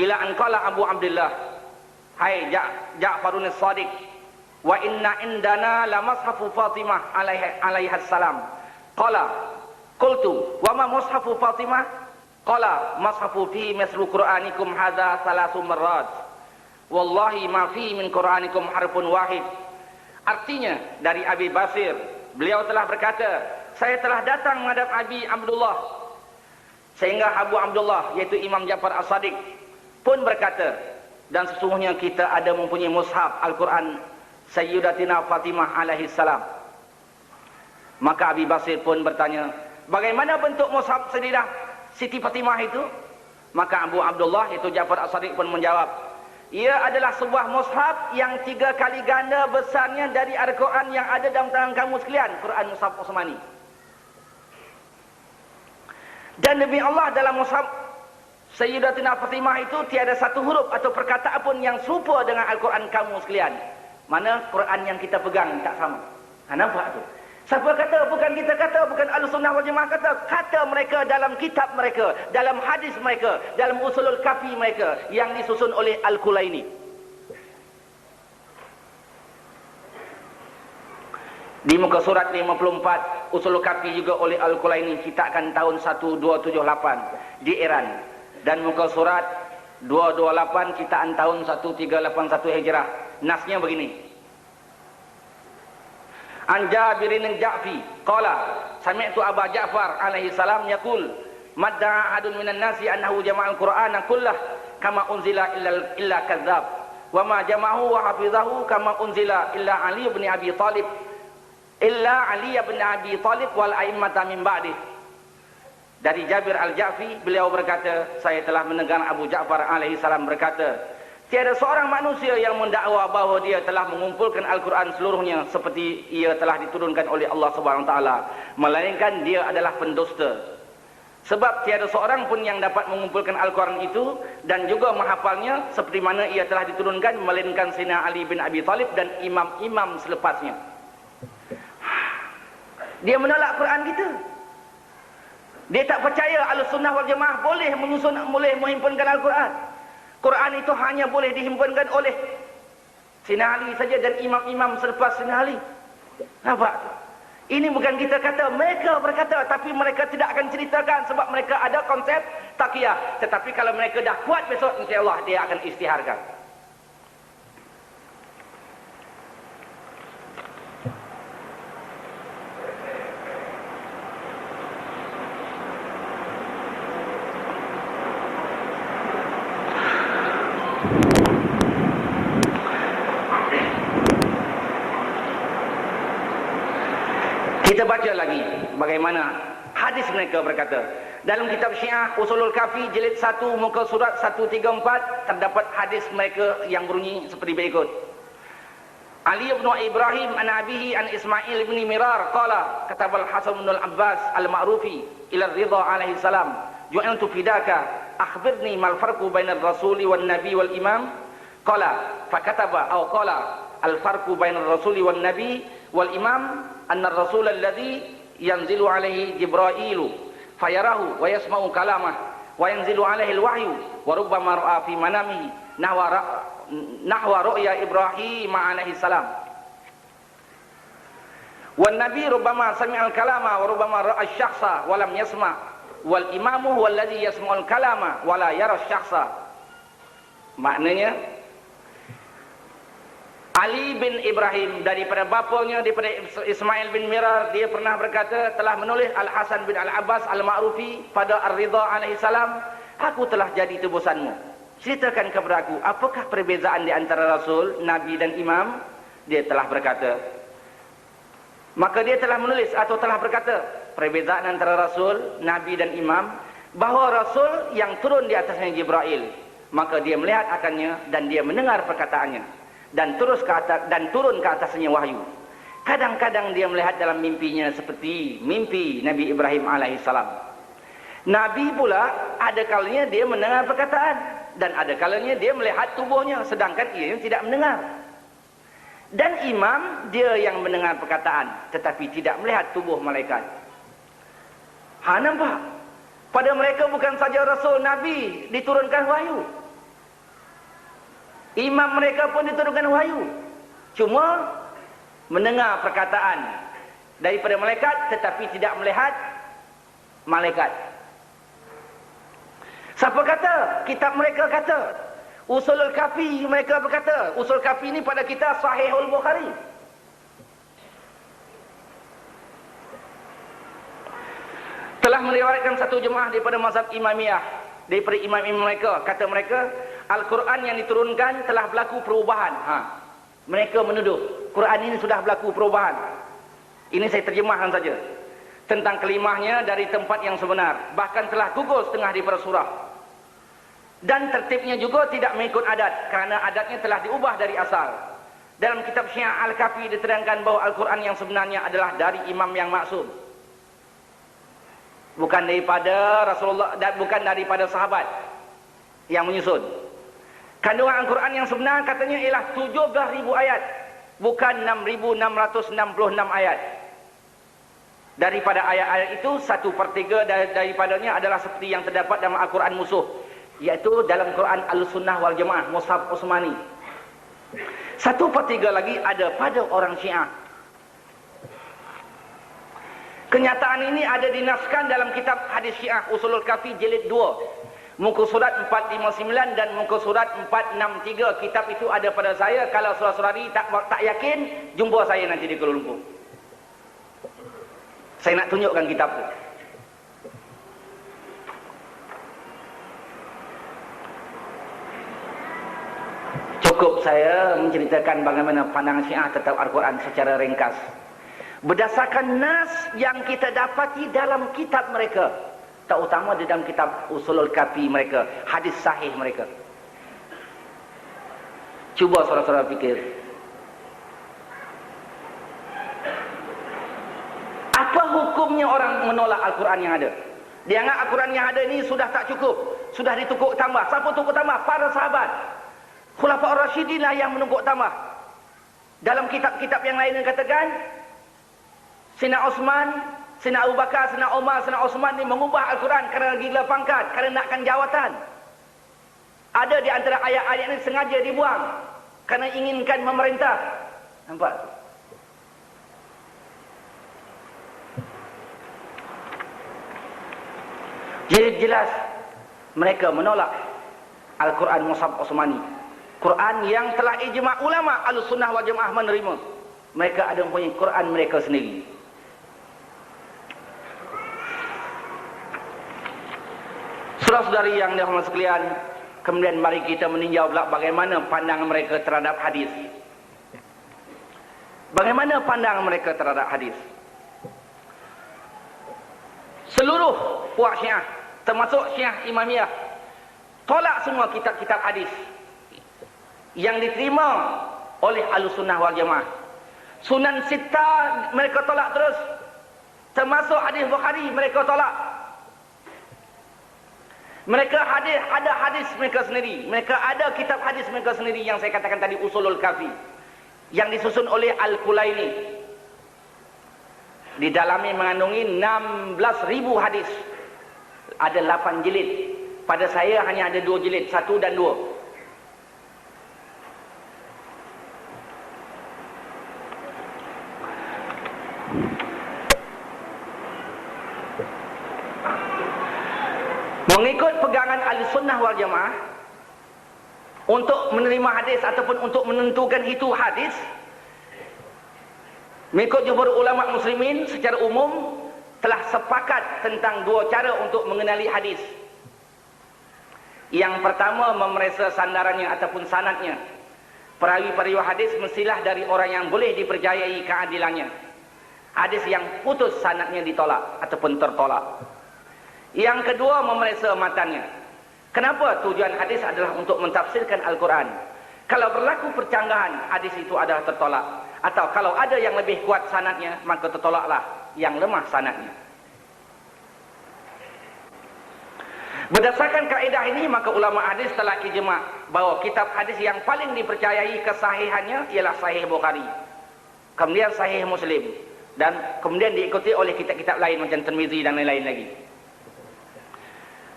ila an qala Abu Abdullah hai Ja'farun as-Sadiq wa inna indana la mashafu Fatimah alaiha salam. Qala qultu wa ma mushafu Fatimah? Qala mashafu fi mislu Qur'anikum hadza thalath marrat. Wallahi ma fi min Qur'anikum harfun wahid. Artinya dari Abi Basir, beliau telah berkata, saya telah datang menghadap Abi Abdullah, sehingga Abu Abdullah yaitu Imam Ja'far As-Sadiq pun berkata, dan sesungguhnya kita ada mempunyai mushaf Al-Quran Sayyidatina Fatimah alaihi salam. Maka Abi Basir pun bertanya, bagaimana bentuk mushaf Sayyidah Siti Fatimah itu? Maka Abu Abdullah yaitu Ja'far As-Sadiq pun menjawab, ia adalah sebuah mushaf yang 3 kali ganda besarnya dari Al-Quran yang ada dalam tangan kamu sekalian, Quran Mushaf Utsmani. Dan demi Allah, dalam mushaf Sayyidatina Fatimah itu tiada satu huruf atau perkataan pun yang serupa dengan Al-Quran kamu sekalian. Mana Quran yang kita pegang tak sama. Nampak tu? Siapa kata? Bukan kita kata, bukan Ahlussunnah wal Jamaah kata. Kata mereka dalam kitab mereka, dalam hadis mereka, dalam Usulul Kafi mereka yang disusun oleh Al-Qulaini. Di muka surat 54 Usulul Kafi juga oleh Al-Qulaini, ciptakan tahun 1278 di Iran. Dan muka surat 228 ciptaan tahun 1381 Hijrah. Nasnya begini. An Jabirin al-Ja'fi qala sami'tu Aba Ja'far alaihi salam yaqul madda'a ahadun minan nasi annahu jama'al Qur'ana kullah kama unzila illa kadzdzab wa ma jama'ahu wa hafizahu kama unzila illa Ali bin Abi Thalib wal a'immata min ba'dih. Dari Jabir al-Ja'fi, beliau berkata, saya telah mendengar Abu Ja'far alaihi salam berkata, tiada seorang manusia yang mendakwa bahawa dia telah mengumpulkan Al-Quran seluruhnya seperti ia telah diturunkan oleh Allah Subhanahu Wa Taala, melainkan dia adalah pendusta. Sebab tiada seorang pun yang dapat mengumpulkan Al-Quran itu dan juga menghafalnya seperti mana ia telah diturunkan, melainkan Sayyidina Ali bin Abi Thalib dan imam-imam selepasnya. Dia menolak Quran kita. Dia tak percaya Ahlussunnah wal Jamaah boleh menghimpunkan Al-Quran. Quran itu hanya boleh dihimpunkan oleh Sayyidina Ali saja dan imam-imam selepas Sayyidina Ali. Nampak? Ini bukan kita kata, mereka berkata, tapi mereka tidak akan ceritakan sebab mereka ada konsep taqiyah. Tetapi kalau mereka dah kuat besok, insya-Allah dia akan istiharkan. Kita baca lagi bagaimana hadis mereka berkata. Dalam kitab Syiah Usulul Kafi jilid 1 muka surat 134 terdapat hadis mereka yang bunyi seperti berikut. Ali bin Ibrahim an abihi an Ismail bin Mirar qala katabal Hasan bin al-Abbas al-Ma'rufi ila Ridha alaihi salam ju'iltu fidaka akhbirni mal farqu bainar rasuli wan nabi wal imam qala fakataba aw qala al farqu bainar rasuli wan nabi wal imam anna ar-rasul alladhi yanzilu alaihi Jibrailu fayarahu wa yasma'u kalamah wa yanzilu alaihi al-wahyu wa rubbama ra'a fi manamihi nahwa ru'ya Ibrahim alaihi salam wan nabi rubbama sami'a al-kalama wa rubbama ra'a asy-syakhsa wa lam yasma' wal imamu huwa alladhi yasma'u al-kalama wa la yara asy-syakhsa. Maknanya Ali bin Ibrahim daripada bapanya, daripada Ismail bin Mirar, dia pernah berkata, telah menulis Al-Hasan bin Al-Abbas Al-Ma'rufi pada Ar-Ridha alaihi salam, aku telah jadi tebusanmu. ceritakan kepada aku, apakah perbezaan di antara Rasul, Nabi dan Imam? Dia telah berkata, maka dia telah menulis atau telah berkata, perbezaan antara Rasul, Nabi dan Imam, bahawa Rasul yang turun di atasnya Jibril, maka dia melihat akannya dan dia mendengar perkataannya, dan turun ke atasnya wahyu. Kadang-kadang dia melihat dalam mimpinya seperti mimpi Nabi Ibrahim alaihissalam. Nabi pula ada kalanya dia mendengar perkataan, dan ada kalanya dia melihat tubuhnya, sedangkan ia tidak mendengar. Dan imam dia yang mendengar perkataan tetapi tidak melihat tubuh malaikat. Nampak? Pada mereka bukan saja Rasul, Nabi diturunkan wahyu, imam mereka pun diturunkan wahyu, cuma mendengar perkataan daripada malaikat tetapi tidak melihat malaikat. Siapa kata? Kitab mereka kata. Usulul Kafi mereka berkata. Usul Kafi ini pada kita Sahihul Bukhari. Telah meriwayatkan satu jemaah daripada mazhab Imamiyah, daripada imam-imam mereka, kata mereka Al-Quran yang diturunkan telah berlaku perubahan. Mereka menuduh Quran ini sudah berlaku perubahan. Ini saya terjemahkan saja. Tentang kelimahnya dari tempat yang sebenar, bahkan telah gugur setengah daripada surah. Dan tertibnya juga tidak mengikut adat, kerana adatnya telah diubah dari asal. Dalam kitab Syiah Al-Kafi diterangkan bahawa Al-Quran yang sebenarnya adalah dari imam yang maksum, bukan daripada Rasulullah dan bukan daripada sahabat yang menyusun. Kandungan Al-Quran yang sebenar katanya ialah 17,000 ayat, bukan 6,666 ayat. Daripada ayat-ayat itu 1/3 daripadanya adalah seperti yang terdapat dalam Al-Quran musuh, iaitu dalam Quran Al-Sunnah wal Jamaah Mushaf Utsmani. 1/3 lagi ada pada orang Syiah. Kenyataan ini ada dinaskan dalam kitab hadis Syiah Usulul Kafi jilid 2, muka surat 459 dan muka surat 463. Kitab itu ada pada saya. Kalau saudara-saudari tak yakin, jumpa saya nanti di Kuala Lumpur. Saya nak tunjukkan kitab tu. Cukup saya menceritakan bagaimana pandangan Syiah terhadap Al-Quran secara ringkas, berdasarkan nas yang kita dapati dalam kitab mereka, terutama di dalam kitab Usulul Kafi mereka, hadis sahih mereka. Cuba saudara-saudara fikir, apa hukumnya orang menolak Al-Quran yang ada? Dia anggap Al-Quran yang ada ini sudah tak cukup, sudah ditukuk tambah. Siapa tukuk tambah? Para sahabat. Khulafa ar-Rasyidin lah yang menukuk tambah. Dalam kitab-kitab yang lain yang katakan, Sina Osman, Sina Abu Bakar, Sina Umar, Sina Osman ni mengubah Al-Quran kerana gila pangkat, kerana nakkan jawatan. Ada di antara ayat-ayat ini sengaja dibuang kerana inginkan memerintah. Nampak? Jadi jelas mereka menolak Al-Quran Mushaf Utsmani, Quran yang telah ijma' ulama Ahlussunnah wal Jamaah menerima. Mereka ada mempunyai Quran mereka sendiri. Saudara-saudari yang dirahmati sekalian, kemudian mari kita meninjau pula bagaimana pandangan mereka terhadap hadis. Bagaimana pandangan mereka terhadap hadis? Seluruh puak Syiah, termasuk Syiah Imamiyah, tolak semua kitab-kitab hadis yang diterima oleh Ahlussunnah wal Jamaah. Sunan Sittah mereka tolak terus, termasuk hadis Bukhari mereka tolak. Mereka ada hadis mereka sendiri, mereka ada kitab hadis mereka sendiri yang saya katakan tadi, Usulul Kafi, yang disusun oleh Al-Kulaini. Di dalamnya mengandungi 16,000 hadis. Ada 8 jilid. Pada saya hanya ada 2 jilid, 1 dan 2. Mengikut pegangan Ahlussunnah wal Jamaah, untuk menerima hadis ataupun untuk menentukan itu hadis, mengikut jumhur ulama muslimin secara umum telah sepakat tentang 2 cara untuk mengenali hadis. Yang pertama, memeriksa sandarannya ataupun sanadnya. Perawi-perawi hadis mestilah dari orang yang boleh dipercayai keadilannya. Hadis yang putus sanadnya ditolak ataupun tertolak. Yang kedua, memeriksa matanya. Kenapa? Tujuan hadis adalah untuk mentafsirkan Al-Quran. Kalau berlaku percanggahan, hadis itu adalah tertolak. Atau kalau ada yang lebih kuat sanadnya, maka tertolaklah yang lemah sanadnya. Berdasarkan kaedah ini, maka ulama hadis telah ijma' bahawa kitab hadis yang paling dipercayai kesahihannya ialah Sahih Bukhari, kemudian Sahih Muslim, dan kemudian diikuti oleh kitab-kitab lain macam Tirmizi dan lain-lain lagi.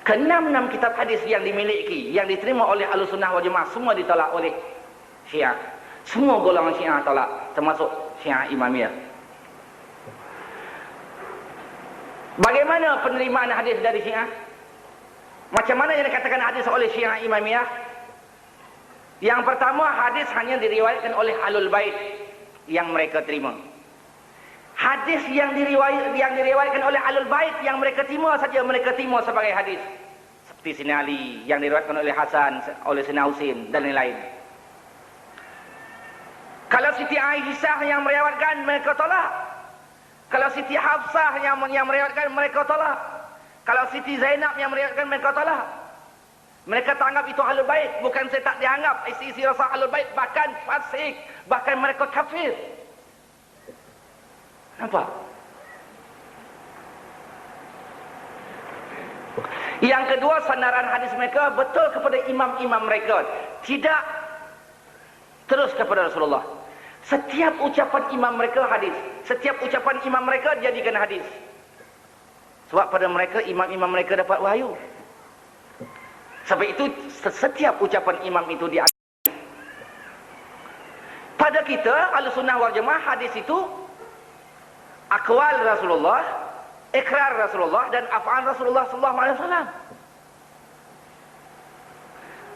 Keenam-enam kitab hadis yang dimiliki, yang diterima oleh Ahlussunnah wal Jamaah, semua ditolak oleh Syiah. Semua golongan Syiah tolak, termasuk Syiah Imamiyah. Bagaimana penerimaan hadis dari Syiah? Macam mana yang dikatakan hadis oleh Syiah Imamiyah? Yang pertama, hadis hanya diriwayatkan oleh Ahlul Bait yang mereka terima. Hadis yang diriwayatkan oleh Ahlul Bait yang mereka terima saja mereka terima sebagai hadis. Seperti Sayyidina Ali yang diriwayatkan oleh Hasan, oleh Sayyidina Husain dan lain-lain. Kalau Siti Aisyah yang meriwayatkan, mereka tolak. Kalau Siti Hafsah yang meriwayatkan, mereka tolak. Kalau Siti Zainab yang meriwayatkan, mereka tolak. Mereka tak anggap itu Ahlul Bait. Bukan saya tak dianggap isi-isi rasa Ahlul Bait, bahkan fasik, bahkan mereka kafir. Nampak? Yang kedua, sandaran hadis mereka betul kepada imam-imam mereka, tidak terus kepada Rasulullah. Setiap ucapan imam mereka hadis, setiap ucapan imam mereka jadikan hadis. Sebab pada mereka, imam-imam mereka dapat wahyu. Sebab itu setiap ucapan imam itu di hadis. Pada kita Ahlussunnah wal Jamaah, hadis itu aqwal Rasulullah, ikrar Rasulullah, dan af'al Rasulullah sallallahu alaihi wasallam.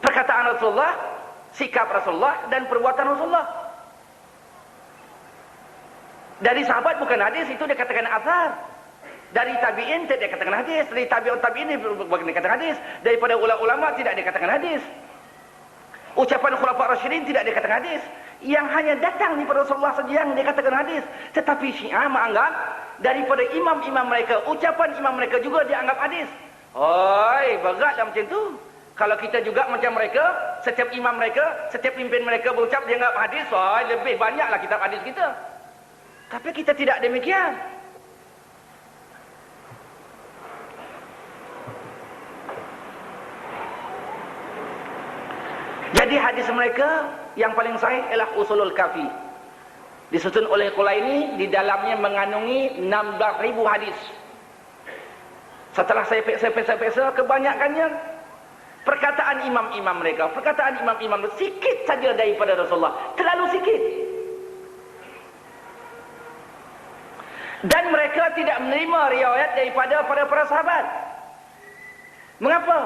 Perkataan Rasulullah, sikap Rasulullah, dan perbuatan Rasulullah. Dari sahabat bukan hadis, itu dikatakan athar. Dari tabi'in tidak dikatakan hadis. Dari tabi'un tabi'in bukan dikatakan hadis. Daripada ulama-ulama tidak dikatakan hadis. Ucapan khulafa rasyidin tidak dikatakan hadis. Yang hanya datang daripada Rasulullah saja yang dikatakan hadis. Tetapi Syiah menganggap daripada imam-imam mereka, ucapan imam mereka juga dianggap hadis. Oi, beratlah macam tu. Kalau kita juga macam mereka, setiap imam mereka, setiap pimpin mereka berucap dianggap hadis, oi, lebih banyaklah kitab hadis kita. Tapi kita tidak demikian. Jadi hadis mereka yang paling sahih ialah Usulul Kafi. Disusun oleh Qulaini, di dalamnya mengandungi 16,000 hadis. Setelah saya peksa, kebanyakannya perkataan imam-imam mereka, perkataan imam-imam sikit saja daripada Rasulullah, terlalu sikit. Dan mereka tidak menerima riwayat daripada para sahabat. Mengapa?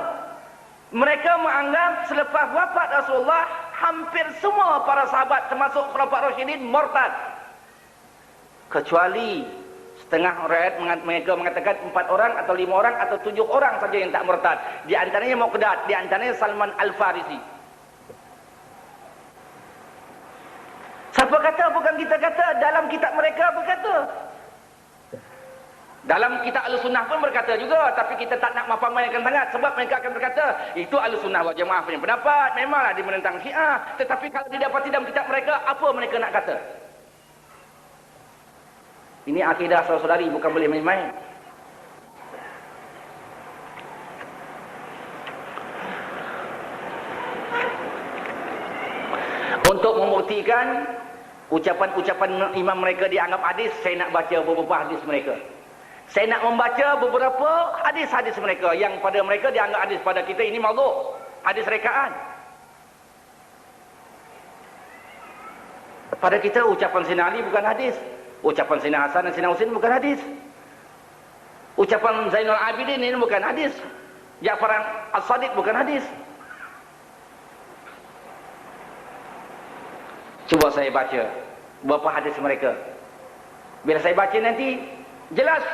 Mereka menganggap selepas wafat Rasulullah, hampir semua para sahabat termasuk khulafa rasyidin murtad. Kecuali setengah riwayat mereka mengatakan 4 orang atau 5 orang atau 7 orang saja yang tak murtad. Di antaranya Muqdad, di antaranya Salman Al-Farisi. Siapa kata? Bukan kita kata, dalam kitab mereka berkata. Dalam kitab Ahlussunnah pun berkata juga, tapi kita tak nak memapamaykan sangat sebab mereka akan berkata itu Ahlussunnah wal Jamaah punya pendapat, memanglah dia menentang Syiah, tetapi kalau didapati dalam kitab mereka, apa mereka nak kata? Ini akidah saudara-saudari, bukan boleh main-main. Untuk membuktikan ucapan-ucapan imam mereka dianggap hadis, saya nak baca beberapa hadis mereka. Saya nak membaca beberapa hadis-hadis mereka yang pada mereka dianggap hadis, pada kita ini maudhu', hadis rekaan. Pada kita ucapan Sayyidina Ali bukan hadis, ucapan Sayyidina Hasan dan Sayyidina Husain bukan hadis, ucapan Zainul Abidin ini bukan hadis, Ja'far As-Sadiq bukan hadis. Cuba saya baca beberapa hadis mereka. Bila saya baca nanti jelas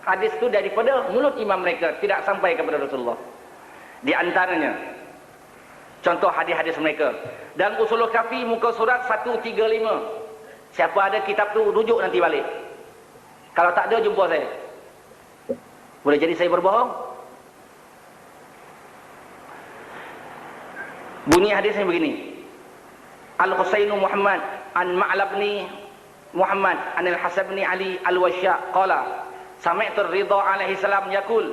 hadis itu daripada mulut imam mereka, tidak sampai kepada Rasulullah. Di antaranya Contoh hadis-hadis mereka. Dan Usulul Kafi muka surat 135. Siapa ada kitab tu rujuk nanti balik. Kalau tak ada jumpa saya. Boleh jadi saya berbohong? Bunyi hadisnya begini. Al-Husainu Muhammad an Ma'la bin Muhammad an Al-Hasan bin Ali Al-Wasya' qala sami'tu Ridha alaihi salam yaqul.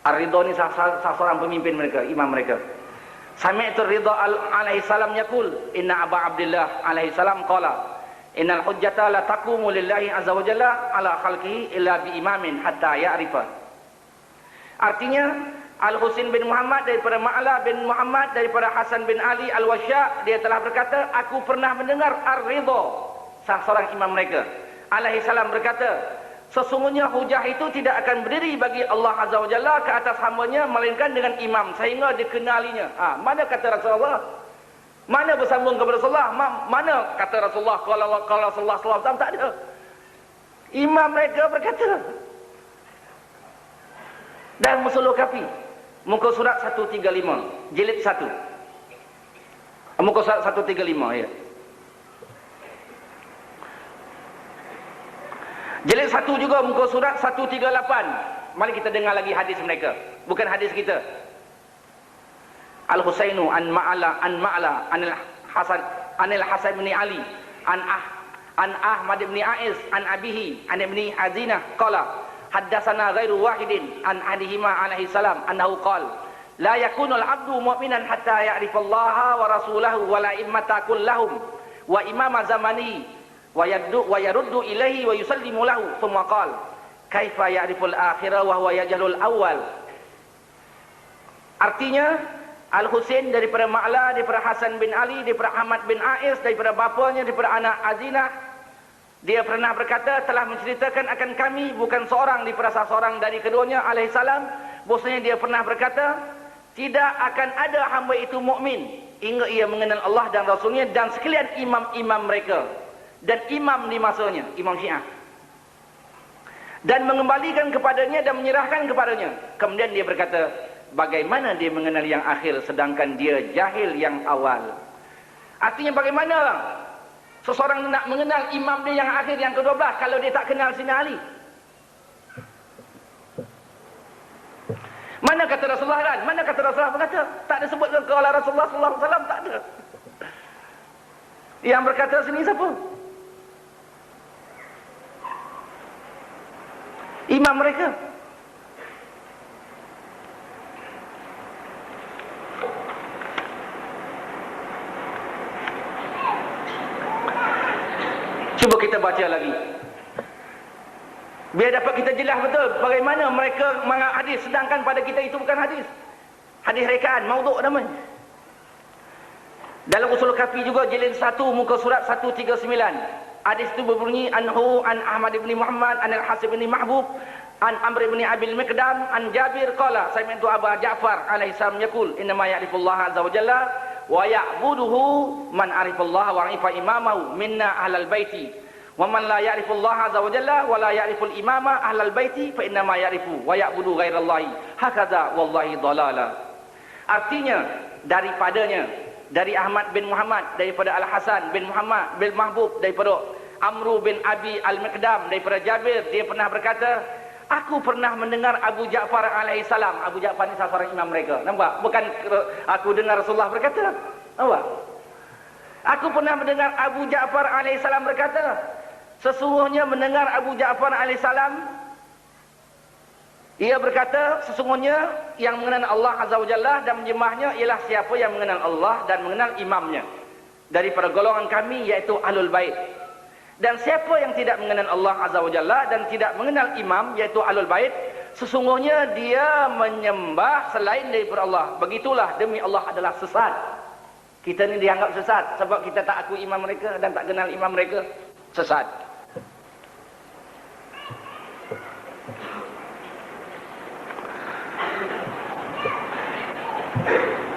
Ar-Ridha ni seorang pemimpin mereka, imam mereka. Sami'tu Ridha alaihi salam yaqul inna Aba Abdullah alaihi salam qala innal hujjata la taqumu lillahi azza wa jalla ala khalqihi illa bi imamin hatta ya'rifa. Artinya Al-Husain bin Muhammad daripada Ma'la bin Muhammad daripada Hasan bin Ali Al-Wasya', dia telah berkata, aku pernah mendengar Ar-Ridha, salah seorang imam mereka alaihi salam berkata, sesungguhnya hujah itu tidak akan berdiri bagi Allah Azza wa Jalla ke atas hambanya melainkan dengan imam sehingga dikenalinya. Mana kata Rasulullah? Mana bersambung kepada Rasulullah? Mana kata Rasulullah? Kalau Rasulullah SAW tak ada. Imam mereka berkata. Dan Usulul Kafi muka surat 135 jilid 1. Muka surat 135 ya. Jilid 1 juga muka surat 138. Mari kita dengar lagi hadis mereka, bukan hadis kita. Al-Husainu an Ma'la an Al-Hasan bin Ali an Ahmad bin Ais an abihi an ibni Hazinah qala haddatsana ghairu wahidin an adihima alaihi salam annahu qala la yakunul abdu mu'minan hatta ya'rifallaha wa rasulahu wa la immata kullahum wa imama zamanihi wa yaruddu ilaihi wa yusallimu lahu thumma qala kaifa ya'riful akhirah wa huwa yajhalul awwal. Artinya Al-Husain daripada Ma'la, daripada Hasan bin Ali, daripada Ahmad bin Ais, daripada bapanya, daripada anak Azinah, dia pernah berkata, telah menceritakan akan kami, bukan seorang daripada seorang dari keduanya alaihi salam, bahwasanya dia pernah berkata, tidak akan ada hamba itu mukmin hingga ia mengenal Allah dan Rasulnya dan sekalian imam-imam mereka dan imam di masanya, imam Syiah, dan mengembalikan kepadanya dan menyerahkan kepadanya. Kemudian dia berkata, bagaimana dia mengenal yang akhir sedangkan dia jahil yang awal? Artinya bagaimana seseorang nak mengenal imam dia yang akhir, yang ke-12, kalau dia tak kenal Sina Ali? Mana kata Rasulullah kan? Mana kata Rasulullah berkata? Tak ada sebut kalau Rasulullah sallallahu alaihi wasallam, tak ada. Yang berkata sini siapa? Imam mereka. Cuba kita baca lagi, biar dapat kita jelas betul bagaimana mereka menganggap hadis sedangkan pada kita itu bukan hadis. Hadis rekaan, maudhu' namanya. Dalam Usul Kafi juga jilid 1 muka surat 139. Hadis itu berbunyi anhu an Ahmad bin Muhammad an Al-Hasan bin Mahbub an Amr bin Abil Miqdam an Jabir qala sami'tu Aba Ja'far alaihi salam yaqul inna ma ya'rifullaha azza wa jalla wa ya'buduhu man arifallaha wa arifa imamahu minna ahlal baiti wa man la ya'rifullaha azza wa jalla wa la ya'riful imama ahlal baiti fa inna ma ya'rifu wa ya'budu ghairallahi hakadha wallahi dhalala. Artinya daripadanya, dari Ahmad bin Muhammad, daripada Al-Hasan bin Muhammad bin Mahbub, daripada Amru bin Abi Al-Miqdam, daripada Jabir, dia pernah berkata, aku pernah mendengar Abu Ja'far alaihi salam. Abu Ja'far ni salah seorang imam mereka. Nampak? Bukan aku dengar Rasulullah berkata. Nampak? Aku pernah mendengar Abu Ja'far alaihi salam berkata, sesungguhnya mendengar Abu Ja'far alaihi salam, ia berkata, sesungguhnya yang mengenal Allah Azza wa Jalla dan menjemahnya ialah siapa yang mengenal Allah dan mengenal imamnya daripada golongan kami, iaitu Ahlul Bait. Dan siapa yang tidak mengenal Allah Azza wa Jalla dan tidak mengenal imam, iaitu Ahlul Bait, sesungguhnya dia menyembah selain daripada Allah. Begitulah demi Allah adalah sesat. Kita ni dianggap sesat sebab kita tak akui imam mereka dan tak kenal imam mereka. Sesat.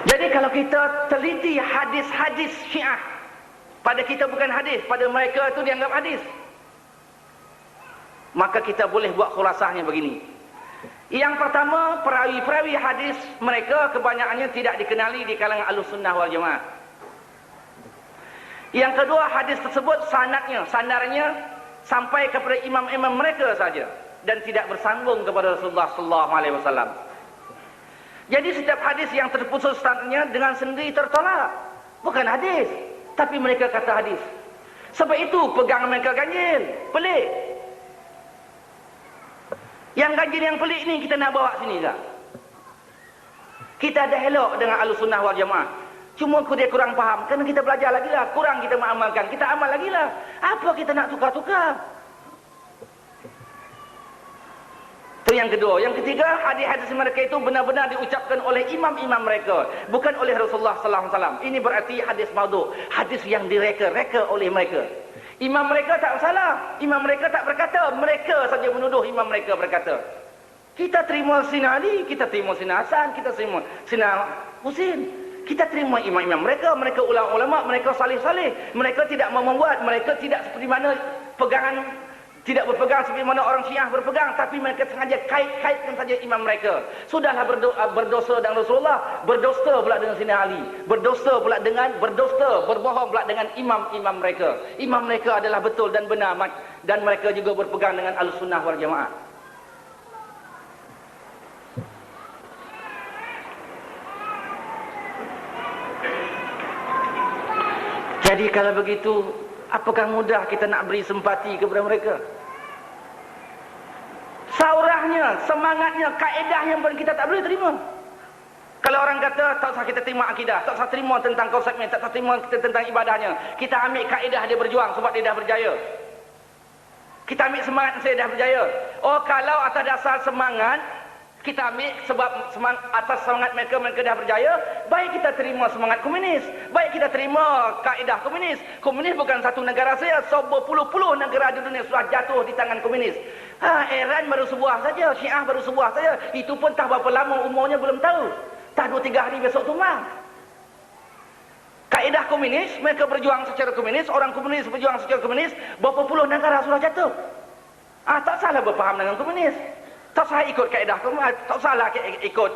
Jadi kalau kita teliti hadis-hadis Syiah, pada kita bukan hadis, pada mereka itu dianggap hadis, maka kita boleh buat khulasahnya begini. Yang pertama, perawi-perawi hadis mereka kebanyakannya tidak dikenali di kalangan Ahlussunnah wal Jamaah. Yang kedua, hadis tersebut sandarnya sampai kepada imam-imam mereka saja dan tidak bersambung kepada Rasulullah sallallahu alaihi wasallam. Jadi setiap hadis yang terputus sanadnya dengan sendiri tertolak. Bukan hadis, tapi mereka kata hadis. Sebab itu pegang mereka ganjil, pelik. Yang ganjil yang pelik ni kita nak bawa sini tak? Kita ada elok dengan Ahlussunnah wal Jamaah. Cuma dia kurang faham. Kerana kita belajar lagi lah. Kurang kita mengamalkan. Kita amal lagi lah. Apa kita nak tukar-tukar? Itu yang kedua. Yang ketiga, hadis-hadis mereka itu benar-benar diucapkan oleh imam-imam mereka. Bukan oleh Rasulullah sallallahu alaihi wasallam. Ini berarti hadis maudhu'. Hadis yang direka-reka oleh mereka. Imam mereka tak salah. Imam mereka tak berkata. Mereka saja menuduh imam mereka berkata. Kita terima Sina Ali, kita terima Sina Hasan, kita terima Sina Husin. Kita terima imam-imam mereka. Mereka ulama-ulama, mereka salih-salih. Mereka tidak membuat, mereka tidak seperti mana pegangan, tidak berpegang seperti mana orang Syiah berpegang, tapi mereka sengaja kait-kaitkan saja imam mereka. Sudahlah berdosa dengan Rasulullah, berdosa pula dengan Sina Ali, berdosa berbohong pula dengan imam-imam mereka. Imam mereka adalah betul dan benar, dan mereka juga berpegang dengan Ahlussunnah wal Jamaah. Jadi kalau begitu, apakah mudah kita nak beri simpati kepada mereka? Saurahnya, semangatnya, kaedahnya pun kita tak boleh terima. Kalau orang kata, tak usah kita terima akidah, tak usah terima tentang konsepnya, tak usah terima kita tentang ibadahnya. Kita ambil kaedah dia berjuang sebab dia dah berjaya. Kita ambil semangat saya dah berjaya. Oh, kalau atas dasar semangat, kita ambil sebab atas semangat mereka dah berjaya, baik kita terima semangat komunis, baik kita terima kaedah komunis. Komunis bukan satu negara saja, berpuluh-puluh negara di dunia sudah jatuh di tangan komunis. Iran baru sebuah saja, Syiah baru sebuah saja, itu pun tak berapa lama umurnya belum tahu. Tak 2-3 hari besok tumbang. Kaedah komunis, mereka berjuang secara komunis, orang komunis berjuang secara komunis, berapa puluh negara sudah jatuh. Tak salah berfaham dengan komunis. Tak salah ikut kaedah komunis, tak salah ikut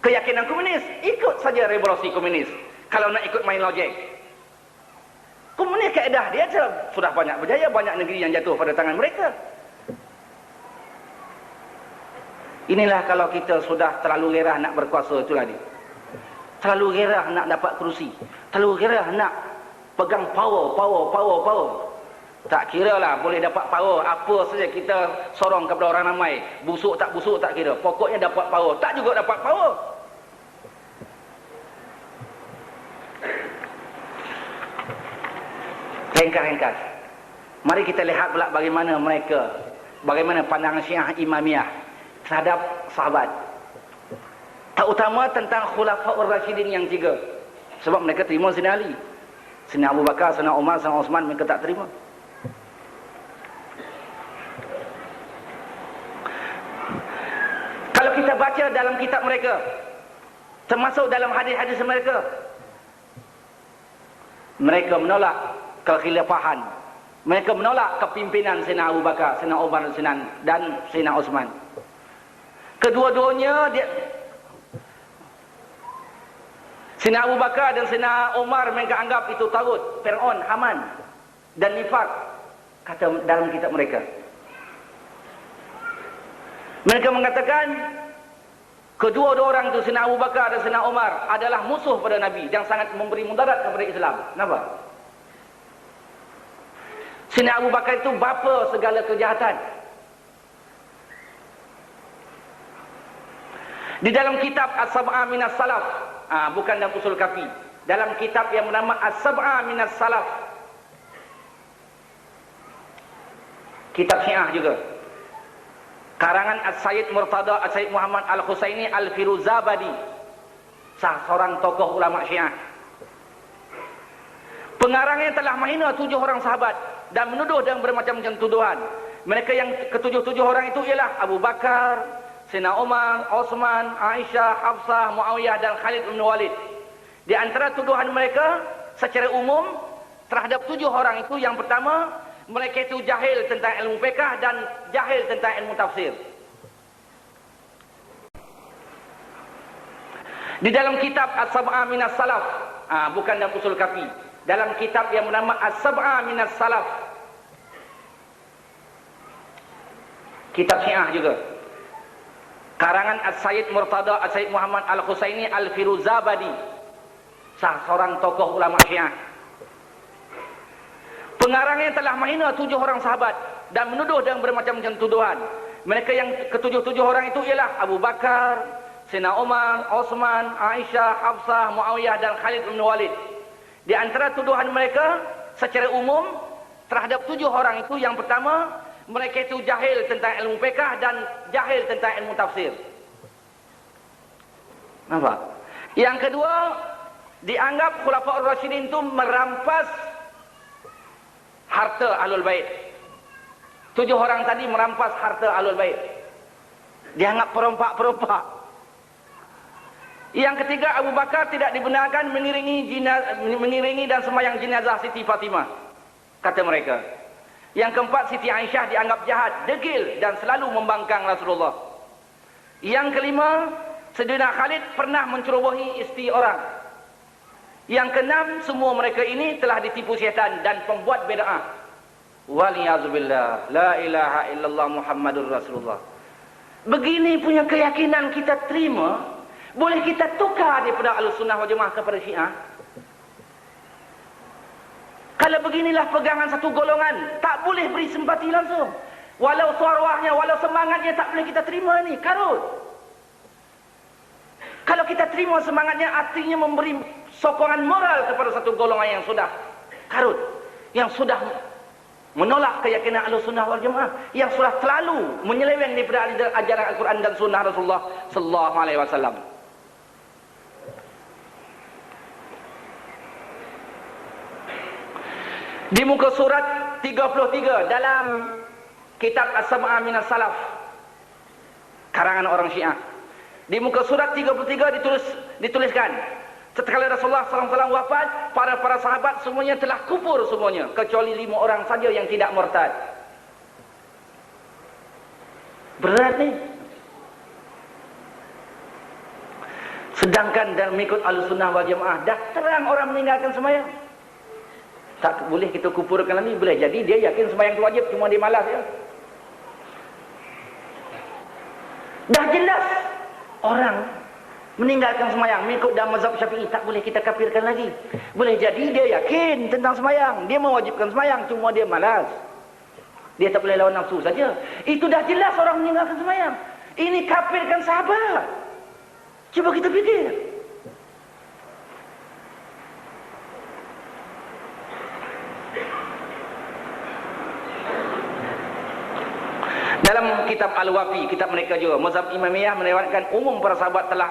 keyakinan komunis. Ikut saja revolusi komunis. Kalau nak ikut main logik. Komunis kaedah dia sudah banyak berjaya, banyak negeri yang jatuh pada tangan mereka. Inilah kalau kita sudah terlalu gerah nak berkuasa itu tadi. Terlalu gerah nak dapat kerusi. Terlalu gerah nak pegang power. Tak kira lah boleh dapat power apa saja kita sorong kepada orang ramai. Busuk tak kira. Pokoknya dapat power. Tak juga dapat power. Ringkas. Mari kita lihat pula bagaimana pandangan Syiah Imamiyah terhadap sahabat. Terutama tentang Khulafaur Rasyidin yang 3. Sebab mereka terima Sina Ali, Sina Abu Bakar, Sina Umar, Sina Osman, mereka tak terima. Kalau kita baca dalam kitab mereka, termasuk dalam hadis-hadis mereka, mereka menolak kekhilafahan. Mereka menolak kepimpinan Sina Abu Bakar, Sina Umar dan Sina Osman. Kedua-duanya Sina Abu Bakar dan Sina Umar mereka anggap itu tagut, Fir'aun, Haman dan nifak, kata dalam kitab mereka. Mereka mengatakan kedua-dua orang itu, Sina Abu Bakar dan Sina Umar, adalah musuh pada Nabi yang sangat memberi mudarat kepada Islam. Kenapa? Sina Abu Bakar itu bapa segala kejahatan. Di dalam kitab As-Sab'a Minas Salaf, bukan dalam usul kafi, dalam kitab yang bernama As-Sab'a Minas Salaf, kitab Syiah juga, karangan As-Sayyid Murtada As-Sayyid Muhammad Al-Husaini Al-Firuzabadi, seorang tokoh ulama Syiah. Pengarangnya telah menghina 7 orang sahabat dan menuduh dengan bermacam-macam tuduhan. Mereka yang ke-7 orang itu ialah Abu Bakar, Sina Umar, Osman, Aisyah, Hafsah, Muawiyah dan Khalid bin Walid. Di antara tuduhan mereka secara umum terhadap 7 orang itu, yang pertama, mereka itu jahil tentang ilmu fiqh dan jahil tentang ilmu tafsir. Di dalam kitab As-Sab'a Minas Salaf, bukan dalam usul kafi, dalam kitab yang bernama As-Sab'a Minas Salaf, kitab Syiah juga, karangan As-Sayyid Murtada As-Sayyid Muhammad Al-Husaini Al-Firuzabadi, seorang tokoh ulama Syiah. Pengarangnya telah menghina 7 orang sahabat dan menuduh dengan bermacam-macam tuduhan. Mereka yang ke-7 orang itu ialah Abu Bakar, Sayyidina Umar, Osman, Aisyah, Hafsah, Muawiyah dan Khalid bin Walid. Di antara tuduhan mereka secara umum terhadap 7 orang itu, yang pertama, mereka itu jahil tentang ilmu fiqh dan jahil tentang ilmu tafsir. Nampak? Yang kedua, dianggap Khulafaur Rasyidin itu merampas harta Ahlul Bait. 7 orang tadi merampas harta Ahlul Bait. Dianggap perompak-perompak. Yang ketiga, Abu Bakar tidak dibenarkan mengiringi dan sembahyang jenazah Siti Fatimah, kata mereka. Yang keempat, Siti Aisyah dianggap jahat, degil dan selalu membangkang Rasulullah. Yang kelima, Sayyidina Khalid pernah mencerobohi isteri orang. Yang keenam, semua mereka ini telah ditipu syaitan dan pembuat bid'ah. Waliyazubillah, la ilaha illallah Muhammadur Rasulullah. Begini punya keyakinan kita terima, boleh kita tukar daripada Ahlussunnah wal Jamaah kepada Syiah? Kalau beginilah pegangan satu golongan, tak boleh beri simpati langsung. Walau suarwahnya, walau semangatnya tak boleh kita terima ni, karut. Kalau kita terima semangatnya, artinya memberi sokongan moral kepada satu golongan yang sudah karut, yang sudah menolak keyakinan Ahlussunnah wal Jamaah, yang sudah terlalu menyeleweng daripada ajaran Al-Quran dan Sunnah Rasulullah sallallahu alaihi wasallam. Di muka surat 33 dalam kitab As-Sab'a Minas Salaf, karangan orang Syiah, di muka surat 33 dituliskan, setelah Rasulullah SAW wafat, para sahabat semuanya telah kufur semuanya, kecuali 5 orang saja yang tidak murtad. Berat ni. Sedangkan dalam mengikut Ahlussunnah wal Jamaah, dah terang orang meninggalkan sembahyang. Tak boleh kita kufurkan lagi. Boleh jadi dia yakin sembahyang itu wajib, cuma dia malas ya. Dah jelas orang meninggalkan sembahyang mengikut dalam mazhab Syafi'i, tak boleh kita kafirkan lagi. Boleh jadi dia yakin tentang sembahyang, dia mewajibkan sembahyang, cuma dia malas. Dia tak boleh lawan nafsu saja. Itu dah jelas orang meninggalkan sembahyang. Ini kafirkan sahabat. Cuba kita fikir. Dalam kitab Al-Wafi, kitab mereka juga, mazhab Imamiyah meriwayatkan umum para sahabat telah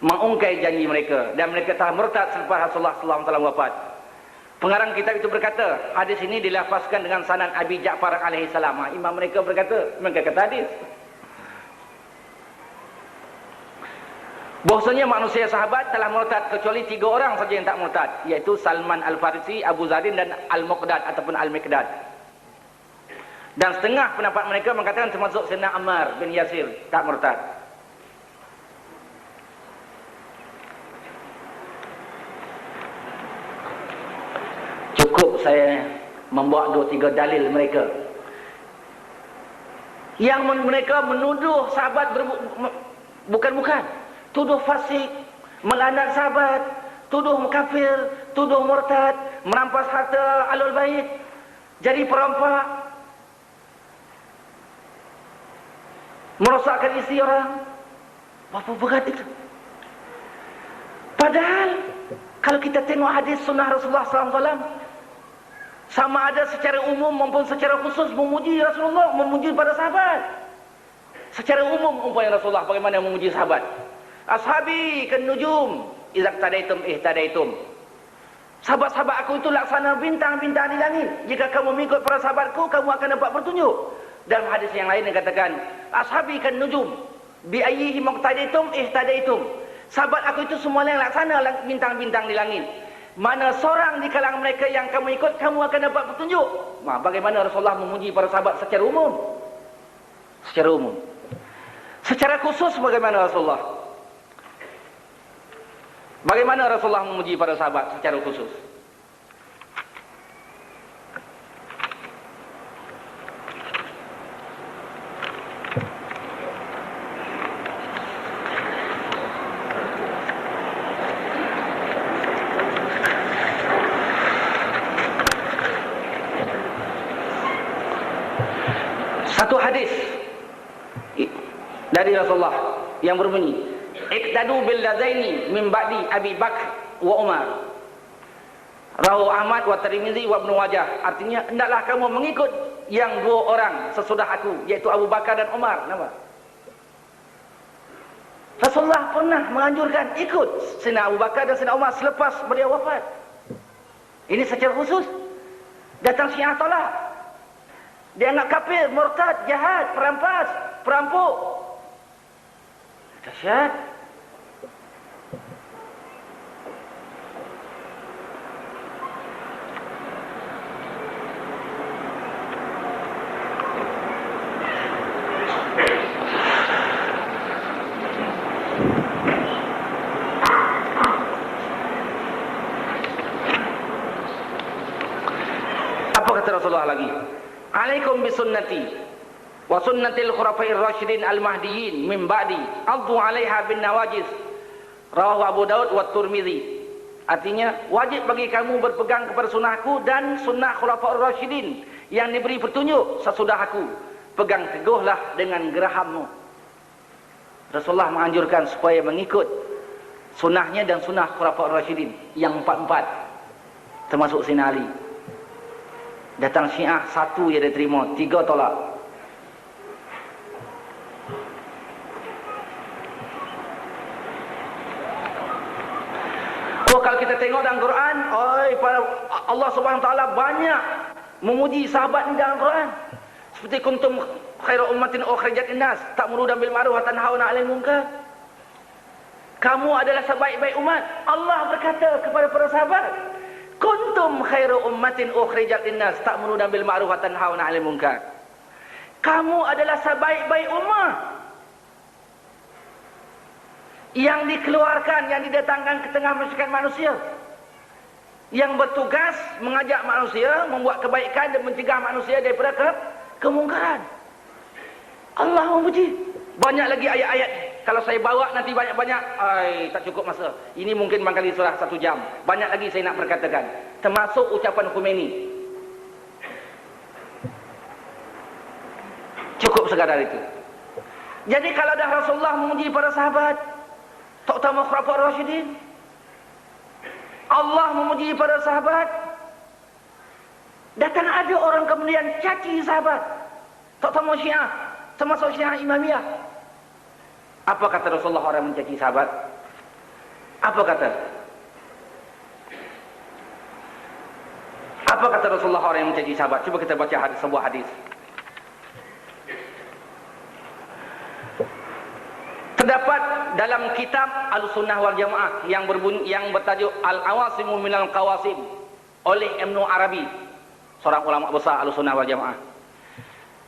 mengungkai janji mereka dan mereka telah murtad selepas Rasulullah SAW wafat. Pengarang kitab itu berkata, hadis ini dilafazkan dengan sanad Abi Ja'far alaihi salam. Imam mereka berkata, mereka kata hadis bahwasanya manusia sahabat telah murtad kecuali 3 orang saja yang tak murtad, iaitu Salman Al-Farisi, Abu Zarin dan Al-Muqdad ataupun Al-Miqdad. Dan setengah pendapat mereka mengatakan termasuk Sayyidina Ammar bin Yasir tak murtad. Cukup saya membawa 2-3 dalil mereka yang mereka menuduh sahabat bukan-bukan, tuduh fasik, melaknat sahabat, tuduh kafir, tuduh murtad, merampas harta Ahlul Bait, jadi perompak, merosakkan isi orang. Apa berat itu? Padahal kalau kita tengok hadis sunnah Rasulullah SAW, sama ada secara umum maupun secara khusus memuji Rasulullah, memuji para sahabat. Secara umum umpamanya Rasulullah bagaimana memuji sahabat. Ashabi kan nujum, idza tadaitum ihtadaitum. Sahabat-sahabat aku itu laksana bintang-bintang di langit. Jika kamu mengikut para sahabatku, kamu akan dapat petunjuk. Dalam hadis yang lain dikatakan, ashabi kan nujum, bi ayyihi muqtadaitum ihtadaitum. Sahabat aku itu semua yang laksana bintang-bintang di langit. Mana seorang di kalangan mereka yang kamu ikut, kamu akan dapat petunjuk. Bagaimana Rasulullah memuji para sahabat secara umum? Secara umum. Secara khusus bagaimana Rasulullah? Bagaimana Rasulullah memuji para sahabat secara khusus? Satu hadis dari Rasulullah yang berbunyi, iqtadu bil ladaini min ba'di Abi Bakr wa Umar. Rawahu Ahmad wa Tirmizi wa Ibnu Majah. Artinya, hendaklah kamu mengikut yang dua orang sesudah aku, yaitu Abu Bakar dan Umar. Kenapa? Rasulullah pernah menganjurkan ikut Sayyidina Abu Bakar dan Sayyidina Umar selepas beliau wafat. Ini secara khusus. Datang Syiah tolak. Dia anggap kafir, murtad, jahat, perampas, perampok. Dahsyat. Apa kata Rasulullah lagi? Alaikum bisunnati wa sunnatil khulafair rasyidin al-mahdiyyin min ba'di addu 'alaiha bin nawajis. Rawahu Abu Daud wa Tirmizi. Artinya, wajib bagi kamu berpegang kepada sunnahku dan sunnah khulafaur rasyidin yang diberi petunjuk sesudah aku. Pegang teguhlah dengan gerahammu. Rasulullah menganjurkan supaya mengikut sunnahnya dan sunnah khulafaur rasyidin yang empat-empat, termasuk Sayyidina Ali. Datang Syiah, satu dia diterima, tiga tolak. Oh, kalau kita tengok dalam Quran, Allah Subhanahu Wa Taala banyak memuji sahabat di dalam Quran. Seperti kuntum khairu ummatin ukhrijat linnas ta'muruna bil ma'ruf wa tanhauna 'anil munkar. Kamu adalah sebaik-baik umat. Allah berkata kepada para sahabat, kuntum khairu ummatin ukhrijat linnas ta'muruna bil ma'ruf wa tanhauna 'anil munkar. Kamu adalah sebaik-baik umat yang dikeluarkan, yang didatangkan ke tengah masyarakat manusia, yang bertugas mengajak manusia membuat kebaikan dan mencegah manusia daripada kemungkaran. Allah memuji. Banyak lagi ayat-ayat. Kalau saya bawa nanti banyak-banyak, tak cukup masa. Ini mungkin barangkali surah 1 jam. Banyak lagi saya nak perkatakan. Termasuk ucapan Khomeini. Cukup sekadar itu. Jadi kalau dah Rasulullah memuji para sahabat, terutama khulafaur rasyidin, Allah memuji para sahabat, datang ada orang kemudian caci sahabat, terutama Syiah, termasuk Syiah Imamiyah. Apa kata Rasulullah orang mencaci sahabat? Apa kata? Apa kata Rasulullah orang yang mencaci sahabat? Cuba kita baca sebuah hadis. Terdapat dalam kitab Al-Sunnah wal Jamaah yang bertajuk Al-Awasimu minal Qawasim oleh Ibnu Arabi, seorang ulama besar Al-Sunnah wal Jamaah.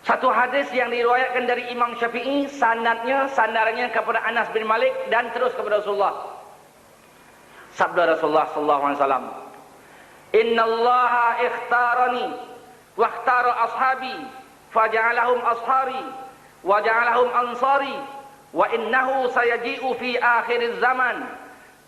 Satu hadis yang diriwayatkan dari Imam Syafi'i, sandarnya kepada Anas bin Malik dan terus kepada Rasulullah. Sabda Rasulullah sallallahu alaihi wasallam, "Innallaha ikhtarani wa ikhtara ashabi faja'alahum ashari wa ja'alahum ansari wa innahu sayaji'u fi akhiriz zaman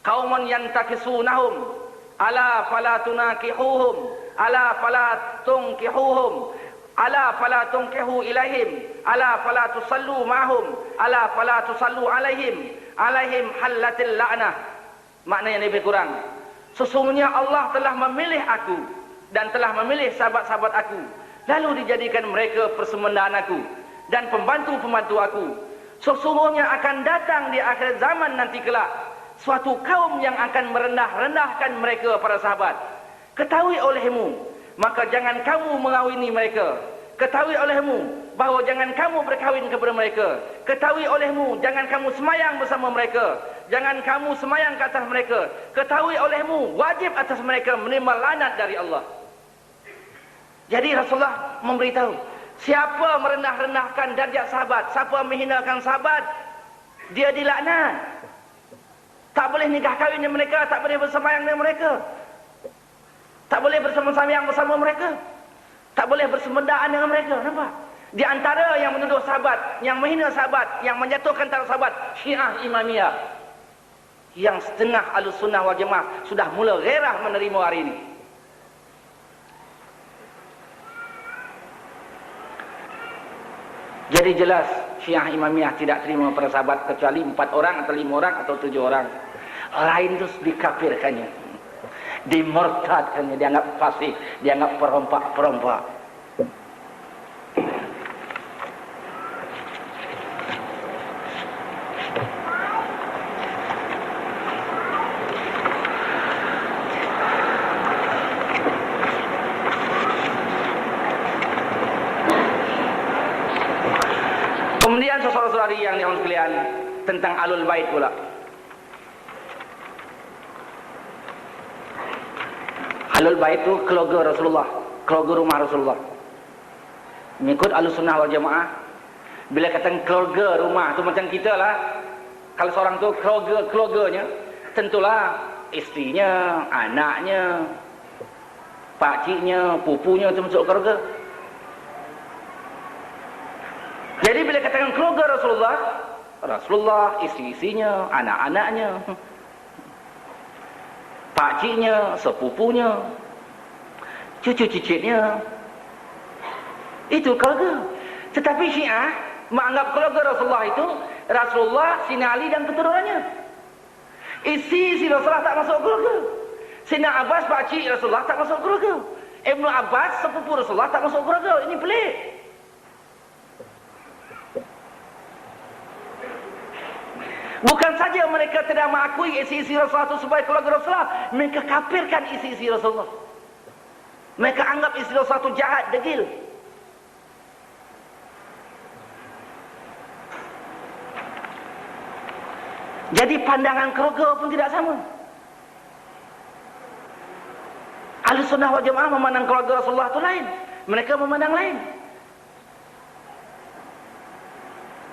qauman yantakisunahum ala fala tunakihuhum ala fala tunkihuhum ala fala tunkihu ilaihim ala fala tusallu ma'hum ala fala tusallu alaihim halatil la'nah." Maknanya lebih kurang, sesungguhnya Allah telah memilih aku dan telah memilih sahabat-sahabat aku, lalu dijadikan mereka persembahan aku dan pembantu-pembantu aku. Sesungguhnya akan datang di akhir zaman nanti kelak suatu kaum yang akan merendah-rendahkan mereka para sahabat. Ketahui olehmu, maka jangan kamu mengawini mereka. Ketahui olehmu bahawa jangan kamu berkahwin kepada mereka. Ketahui olehmu, jangan kamu semayang bersama mereka. Jangan kamu semayang ke atas mereka. Ketahui olehmu, wajib atas mereka menerima lanat dari Allah. Jadi Rasulullah memberitahu, siapa merendah-rendahkan darjat sahabat, siapa menghinakan sahabat, dia dilaknat. Tak boleh nikah kahwin dengan mereka, tak boleh bersemayang dengan mereka. Tak boleh bersama-sama bersama mereka. Tak boleh bersemedaan dengan mereka. Nampak? Di antara yang menuduh sahabat, yang menghina sahabat, yang menjatuhkan antara sahabat, Syiah Imamiyah. Yang setengah Ahlussunnah wal Jamaah sudah mula gairah menerima hari ini. Jadi jelas Syiah Imamiyah tidak terima para sahabat kecuali 4 orang atau 5 orang atau 7 orang. Lain itu dikafirkannya, dimurtadkannya, dianggap fasik, dianggap perompak-perompak. Kemudian saudara-saudari yang dirahmati sekalian, tentang Ahlul Bait pula. Ahlul Bait itu keluarga Rasulullah, keluarga rumah Rasulullah. Mengikut Ahlussunnah wal Jamaah, bila katakan keluarga rumah tu macam kita lah. Kalau seorang tu keluarganya, tentulah istrinya, anaknya, pakciknya, pupunya tu masuk keluarga. Jadi bila katakan keluarga Rasulullah, istri-istrinya, anak-anaknya, pakciknya, sepupunya, cucu-cicitnya, itu keluarga. Tetapi Syiah menganggap keluarga Rasulullah itu Rasulullah, Sina Ali dan keturunannya. Istri Rasulullah tak masuk keluarga. Sina Abbas, pakcik Rasulullah tak masuk keluarga. Ibnu Abbas, sepupu Rasulullah tak masuk keluarga. Ini pelik. Bukan saja mereka tidak mengakui isi-isi Rasulullah itu sebagai keluarga Rasulullah, mereka kafirkan isi-isi Rasulullah. Mereka anggap isi Rasulullah itu jahat, degil. Jadi pandangan keluarga pun tidak sama. Ahlussunnah wal Jamaah memandang keluarga Rasulullah itu lain, mereka memandang lain.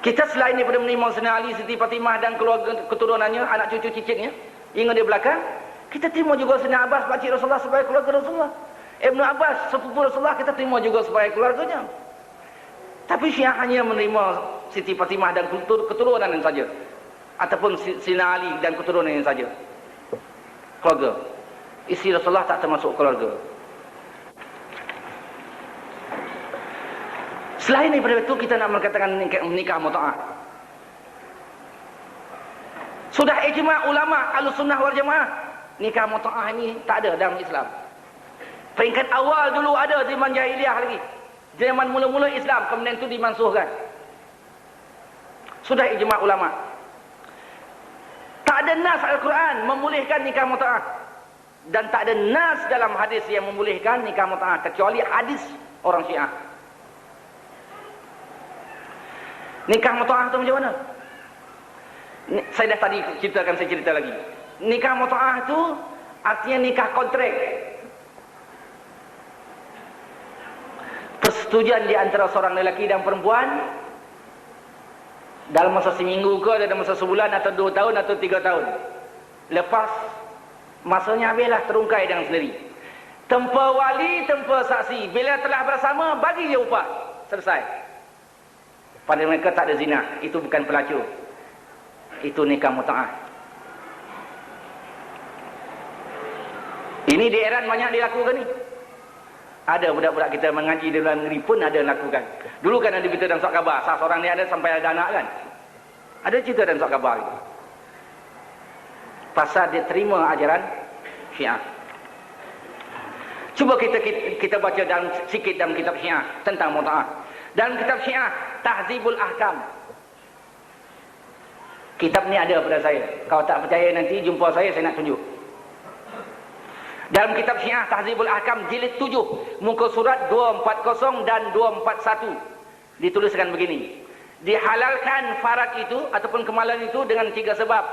Kita selain daripada menerima Sayyidina Ali, Siti Fatimah dan keluarga keturunannya, anak cucu cicitnya, hingga di belakang, kita terima juga Sayyidina Abbas, pakcik Rasulullah sebagai keluarga Rasulullah. Ibnu Abbas, sepupu Rasulullah, kita terima juga sebagai keluarganya. Tapi Syiah hanya menerima Siti Fatimah dan keturunannya saja, ataupun Sayyidina Ali dan keturunannya saja. Keluarga. Isteri Rasulullah tak termasuk keluarga. Selain daripada itu, kita nak mengatakan nikah mut'ah. Sudah ijma' ulama Ahlussunnah wal Jamaah, nikah mut'ah ini tak ada dalam Islam. Peringkat awal dulu ada zaman jahiliyah lagi. Zaman mula-mula Islam, kemudian itu dimansuhkan. Sudah ijma' ulama. Tak ada nas Al-Quran membolehkan nikah mut'ah. Dan tak ada nas dalam hadis yang membolehkan nikah mut'ah, kecuali hadis orang Syiah. Nikah mut'ah itu macam mana? Saya dah tadi ceritakan, saya cerita lagi. Nikah mut'ah itu artinya nikah kontrak. Persetujuan di antara seorang lelaki dan perempuan dalam masa seminggu ke, dalam masa sebulan atau 2 tahun atau 3 tahun. Lepas masanya habislah, terungkai dengan sendiri. Tanpa wali, tanpa saksi. Bila telah bersama, bagi dia upah. Selesai. Pada mereka tak ada zina. Itu bukan pelacur. Itu nikah mut'ah. Ini di Iran banyak dilakukan ni. Ada budak-budak kita mengaji di luar negeri pun ada lakukan. Dulu kan ada berita dalam surat khabar, salah seorang ni ada sampai ada anak kan. Ada cerita dalam surat khabar itu. Pasal dia terima ajaran Syiah. Cuba kita baca dalam sikit dalam kitab Syiah tentang mut'ah. Dalam kitab Syiah Tahzibul Ahkam. Kitab ni ada pada saya. Kalau tak percaya nanti jumpa saya nak tunjuk. Dalam kitab Syiah Tahzibul Ahkam jilid 7, muka surat 240 dan 241, dituliskan begini. Dihalalkan farad itu ataupun kemaluan itu dengan 3 sebab.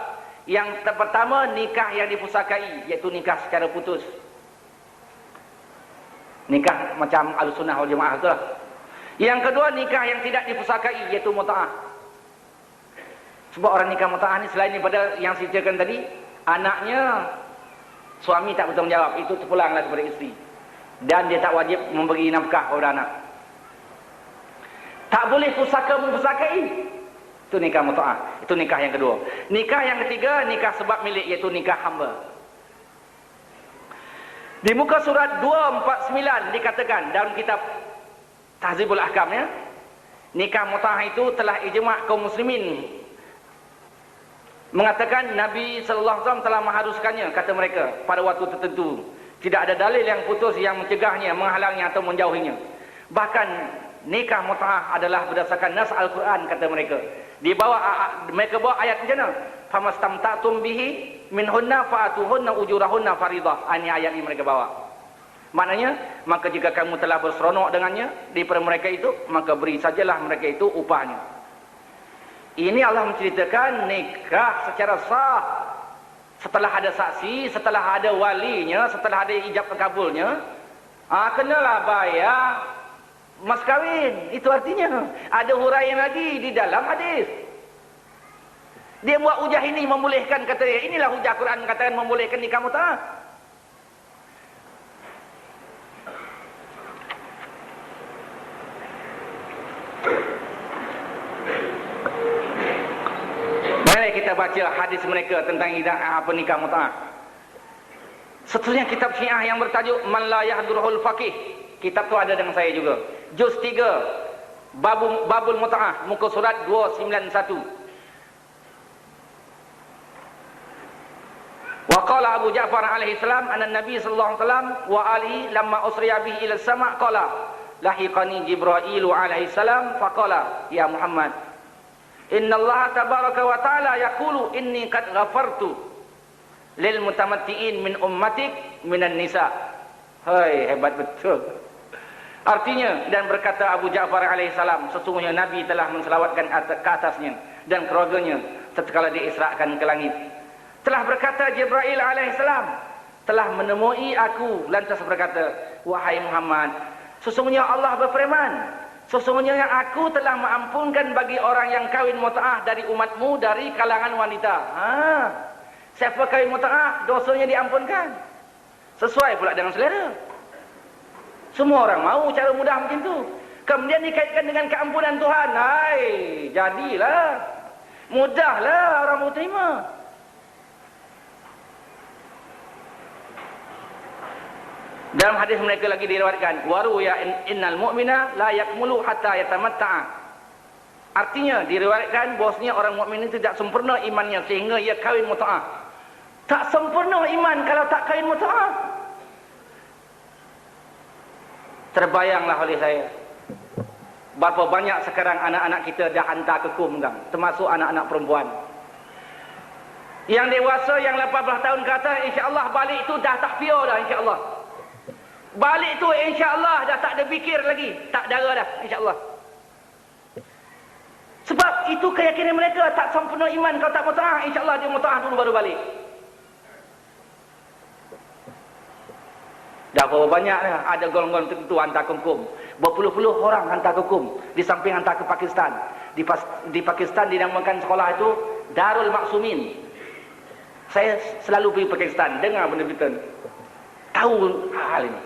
Yang pertama, nikah yang dipusakai, iaitu nikah secara putus. Nikah macam Ahlussunnah wal Jamaah itulah. Yang kedua, nikah yang tidak dipusakai, iaitu mut'ah. Sebab orang nikah mut'ah ni selain daripada yang saya ceritakan tadi, Anaknya, suami tak bertanggungjawab, itu terpulanglah kepada isteri. Dan dia tak wajib memberi nafkah kepada anak. Tak boleh pusaka mempusakai. Itu nikah mut'ah. Itu nikah yang kedua. Nikah yang ketiga, nikah sebab milik, iaitu nikah hamba. Di muka surat 249 dikatakan dalam kitab Tahzibul Ahkamnya, nikah mut'ah itu telah ijma' kaum muslimin. Mengatakan Nabi sallallahu alaihi wasallam telah mengharuskannya, kata mereka, pada waktu tertentu. Tidak ada dalil yang putus yang mencegahnya, menghalangnya atau menjauhinya. Bahkan nikah mut'ah adalah berdasarkan nas Al-Quran, kata mereka. Mereka bawa ayat macam mana? Famastamta'tum bihi minhunna fa'atuhunna ujurahunna faridah. Ini ayat ini mereka bawa. Maknanya, maka jika kamu telah berseronok dengannya daripada mereka itu, maka beri sajalah mereka itu upahnya. Ini Allah menceritakan nikah secara sah. Setelah ada saksi, setelah ada walinya, setelah ada ijab terkabulnya, kenalah bayar mas kahwin. Itu artinya ada huraian lagi di dalam hadis. Dia buat hujah ini membolehkan, kata dia. Inilah hujah Quran katakan membolehkan nikah mut'ah. Mari kita baca hadis mereka tentang nikah mut'ah. Seterusnya kitab Syiah yang bertajuk Man la yahdurul faqih. Kitab tu ada dengan saya juga. Juz 3 Babul Mut'ah, muka surat 291. Wa qala Abu Ja'far alaihi salam anna Nabi sallallahu alaihi wasallam wa ali lamma usriya bihi ila sama' qala lahiqani Jibril alaihi salam faqala ya Muhammad innallaha tabaraka wa ta'ala yaqulu inni qad ghafartu lil mutamatti'in min ummatik minan nisa. Hai, hebat betul. Artinya, dan berkata Abu Ja'far alaihissalam, sesungguhnya Nabi telah menselawatkan ke atasnya dan keluarganya tatkala diisrakan ke langit. Telah berkata Jibril alaihissalam telah menemui aku, lantas berkata, wahai Muhammad, sesungguhnya Allah berfirman, sesungguhnya aku telah mengampunkan bagi orang yang kawin mut'ah dari umatmu dari kalangan wanita. Siapa kawin mut'ah, dosanya diampunkan. Sesuai pula dengan selera. Semua orang mau cara mudah macam tu. Kemudian dikaitkan dengan keampunan Tuhan. Hai, jadilah. Mudahlah orang mau terima. Dalam hadis mereka lagi diriwayatkan, waru ya innal mu'mina la yakmulu hatta yatamatta'a. Artinya diriwayatkan bahwasanya orang mukmin itu tidak sempurna imannya sehingga ia kawin mut'ah. Tak sempurna iman kalau tak kawin mut'ah. Terbayanglah oleh saya berapa banyak sekarang anak-anak kita dah hantar ke kum kan, termasuk anak-anak perempuan. Yang dewasa yang 18 tahun ke atas, insya-Allah balik tu dah takfir dah, insya-Allah. Balik tu insya-Allah dah tak ada fikir lagi, tak dara dah, insya-Allah. Sebab itu keyakinan mereka, tak sempurna iman kalau tak mut'ah, insya-Allah dia mut'ah dulu baru balik. Dah berapa banyak dah ada golongan tertentu hantar ke hukum. Berpuluh-puluh orang hantar ke hukum. Di samping hantar ke Pakistan. Di Pakistan dinamakan sekolah itu Darul Maksumin. Saya selalu pergi Pakistan, dengar benda-benda. Tahu hal ini.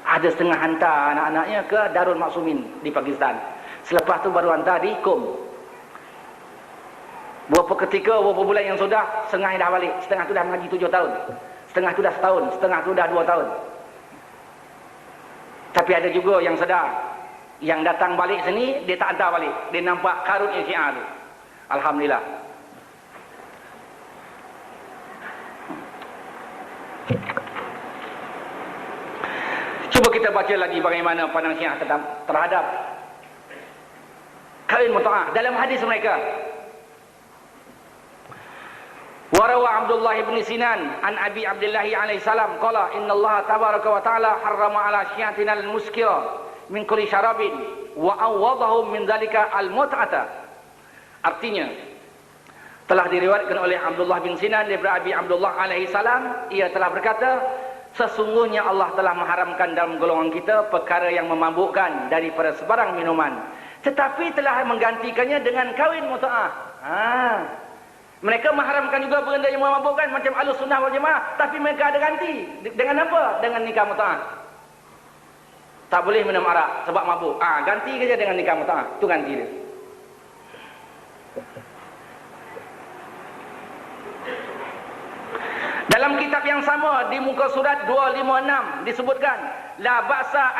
Ada setengah hantar anak-anaknya ke Darul Maksumin di Pakistan. Selepas tu baru hantar di Qom. Berapa ketika, berapa bulan yang sudah, setengah dah balik. Setengah tu dah mengaji 7 tahun. Setengah tu dah setahun, setengah tu dah 2 tahun. Tapi ada juga yang sedar, yang datang balik sini, dia tak hantar balik. Dia nampak karun Syiah tu. Alhamdulillah. Cuba kita baca lagi bagaimana pandang Syiah terhadap kawin mut'ah dalam hadis mereka. Warawa Abdullah ibn Sinan an Abi Abdullah alaihi salam qala innallaha tabaraka wa ta'ala harrama ala syiatina al-muskira min kulli syarabin wa awwadahum min dzalika al-mut'ata. Artinya telah diriwayatkan oleh Abdullah bin Sinan daripada Abi Abdullah alaihi salam, ia telah berkata, sesungguhnya Allah telah mengharamkan dalam golongan kita perkara yang memabukkan daripada sebarang minuman, tetapi telah menggantikannya dengan kawin mut'ah. Mereka mengharamkan juga benda yang memabukkan macam Ahlus Sunnah wal Jamaah, tapi mereka ada ganti. Dengan apa? Dengan nikah mut'ah. Tak boleh minum arak sebab mabuk. Ganti saja dengan nikah mut'ah. Itu ganti dia. Dalam kitab yang sama di muka surat 256 disebutkan la ba'sa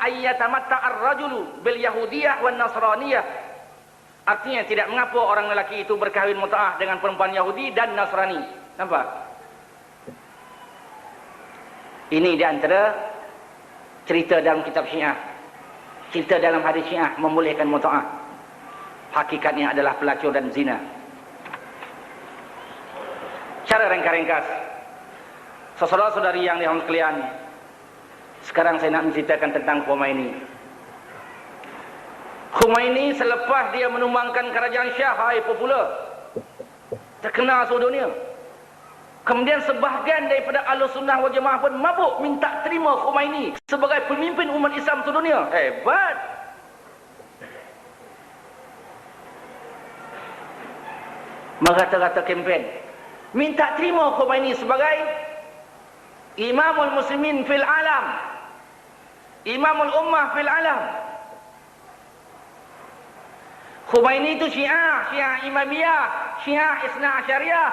ayyatamatta ar-rajulu bil yahudiyah wan nasraniyah. Artinya tidak mengapa orang lelaki itu berkahwin mut'ah dengan perempuan Yahudi dan Nasrani. Nampak? Ini di antara cerita dalam kitab Syiah. Cerita dalam hadis Syiah membolehkan mut'ah. Hakikatnya adalah pelacur dan zina. Cara ringkas-ringkas, saudara-saudari yang dirahmati sekalian, sekarang saya nak menceritakan tentang Khomeini. Khomeini selepas dia menumbangkan kerajaan Syah, popular, terkenal seluruh dunia. Kemudian sebahagian daripada Ahlus Sunnah wal Jamaah pun mabuk minta terima Khomeini sebagai pemimpin umat Islam seluruh dunia. Hebat. Merata-rata kempen minta terima Khomeini sebagai Imamul Muslimin fil alam, Imamul Ummah fil alam. Khomeini itu Syiah, Syiah Imamiyah, Syiah Isna Asyariyah.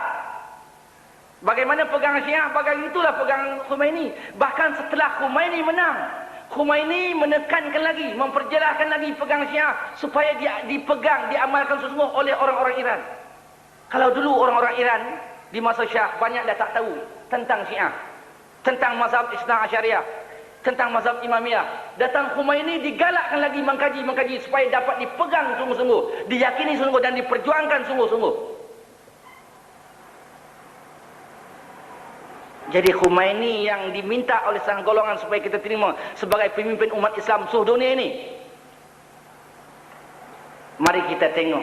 Bagaimana pegang Syiah, bagaimana itulah pegang Khomeini. Bahkan setelah Khomeini menang, Khomeini menekankan lagi, memperjelaskan lagi pegang Syiah supaya dia dipegang, diamalkan sesungguh oleh orang-orang Iran. Kalau dulu orang-orang Iran di masa Syah banyak dah tak tahu tentang Syiah, tentang mazhab Isna Asyariyah, tentang mazhab Imamiyah. Datang Khomeini digalakkan lagi mengkaji supaya dapat dipegang sungguh-sungguh, diyakini sungguh dan diperjuangkan sungguh-sungguh. Jadi Khomeini yang diminta oleh sang golongan supaya kita terima sebagai pemimpin umat Islam seluruh dunia ini. Mari kita tengok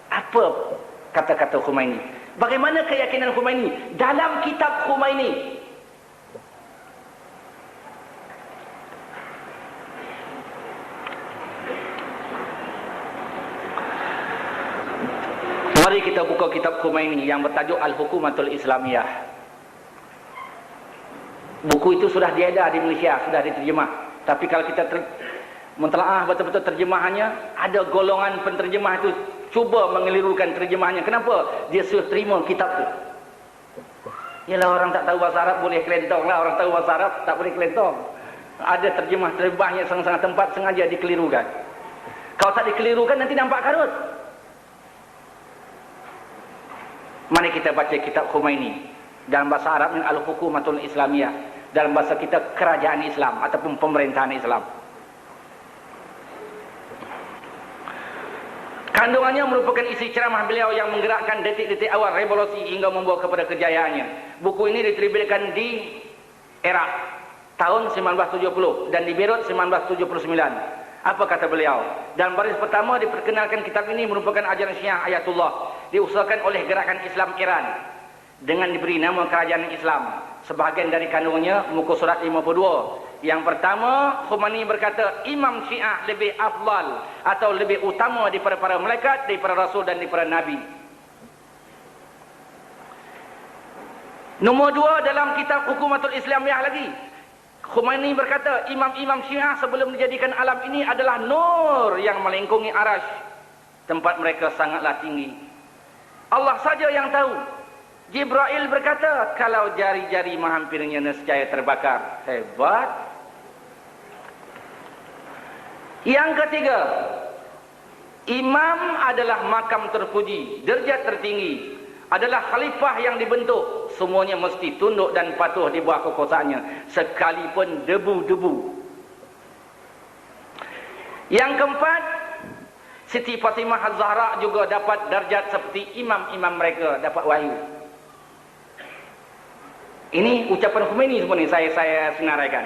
apa kata-kata Khomeini. Bagaimana keyakinan Khomeini dalam kitab Khomeini. Mari kita buka kitab Khomeini yang bertajuk Al-Hukumatul Islamiyah. Buku itu sudah diedar di Malaysia, sudah diterjemah. Tapi kalau kita mentelaah betul-betul terjemahannya, ada golongan penterjemah itu cuba mengelirukan terjemahannya. Kenapa? Dia sudah terima kitab itu. Yalah, orang tak tahu bahasa Arab boleh kelentong lah. Orang tahu bahasa Arab tak boleh kelentong. Ada terjemah terbanyak sangat-sangat tempat sengaja dikelirukan. Kalau tak dikelirukan nanti nampak karut. Mari kita baca kitab Khomeini. Dalam bahasa Arab ini Al-Hukumatul Islamiyah. Dalam bahasa kita kerajaan Islam ataupun pemerintahan Islam. Kandungannya merupakan isi ceramah beliau yang menggerakkan detik-detik awal revolusi hingga membawa kepada kejayaannya. Buku ini diterbitkan di Iraq tahun 1970 dan di Beirut 1979. Apa kata beliau? Dalam baris pertama diperkenalkan kitab ini merupakan ajaran Syiah Ayatullah, diusahakan oleh gerakan Islam Iran dengan diberi nama kerajaan Islam. Sebahagian dari kandungannya muka surat 52. Yang pertama, Khomeini berkata Imam Syiah lebih afdal atau lebih utama daripada para malaikat, daripada rasul dan daripada nabi. Nombor 2 dalam kitab Hukumatul Islamiyah lagi, Khomeini berkata imam-imam Syiah sebelum dijadikan alam ini adalah nur yang melingkungi arash. Tempat mereka sangatlah tinggi. Allah saja yang tahu. Jibril berkata, kalau jari-jari menghampirinya nescaya terbakar. Hebat. Yang ketiga, imam adalah makam terpuji, derajat tertinggi, adalah khalifah yang dibentuk. Semuanya mesti tunduk dan patuh di bawah kekuasaannya, sekalipun debu-debu. Yang keempat, Siti Fatimah Az-Zahra juga dapat darjat seperti imam-imam mereka dapat wahyu. Ini ucapan Khomeini semua ni saya senaraikan.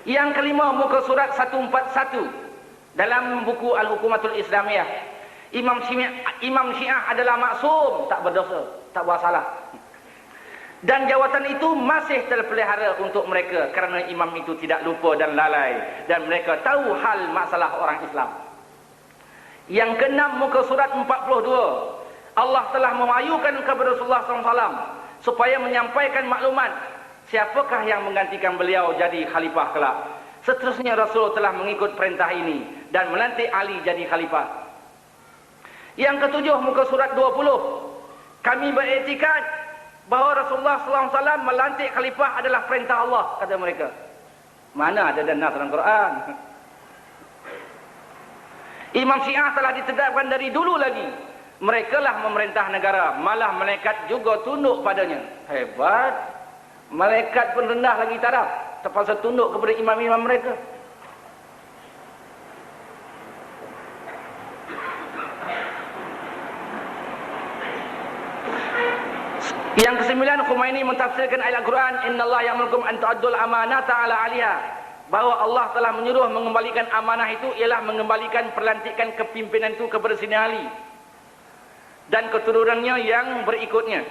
Yang kelima, muka surat 141 dalam buku Al-Hukumatul Islamiyah. Imam Syiah adalah maksum, tak berdosa, tak buat salah. Dan jawatan itu masih terpelihara untuk mereka kerana imam itu tidak lupa dan lalai dan mereka tahu hal masalah orang Islam. Yang keenam, muka surat 42. Allah telah mewahyukan kepada Rasulullah SAW supaya menyampaikan maklumat siapakah yang menggantikan beliau jadi khalifah kelak. Seterusnya Rasul telah mengikut perintah ini dan melantik Ali jadi khalifah. Yang ketujuh, muka surat 20. Kami beriktikad bahawa Rasulullah SAW melantik khalifah adalah perintah Allah, kata mereka. Mana ada dan nas dalam Quran? Imam Syiah telah ditetapkan dari dulu lagi. Mereka lah memerintah negara, malah malaikat juga tunduk padanya. Hebat. Malaikat pun rendah lagi taraf, terpaksa tunduk kepada imam-imam mereka. Yang kesembilan, Khumaini mentafsirkan ayat Al-Quran, innallaha ya'murukum an tu'addul amanata ala 'aliha, bahawa Allah telah menyuruh mengembalikan amanah itu ialah mengembalikan perlantikan kepimpinan itu kepada Sayyidina Ali dan keturunannya yang berikutnya.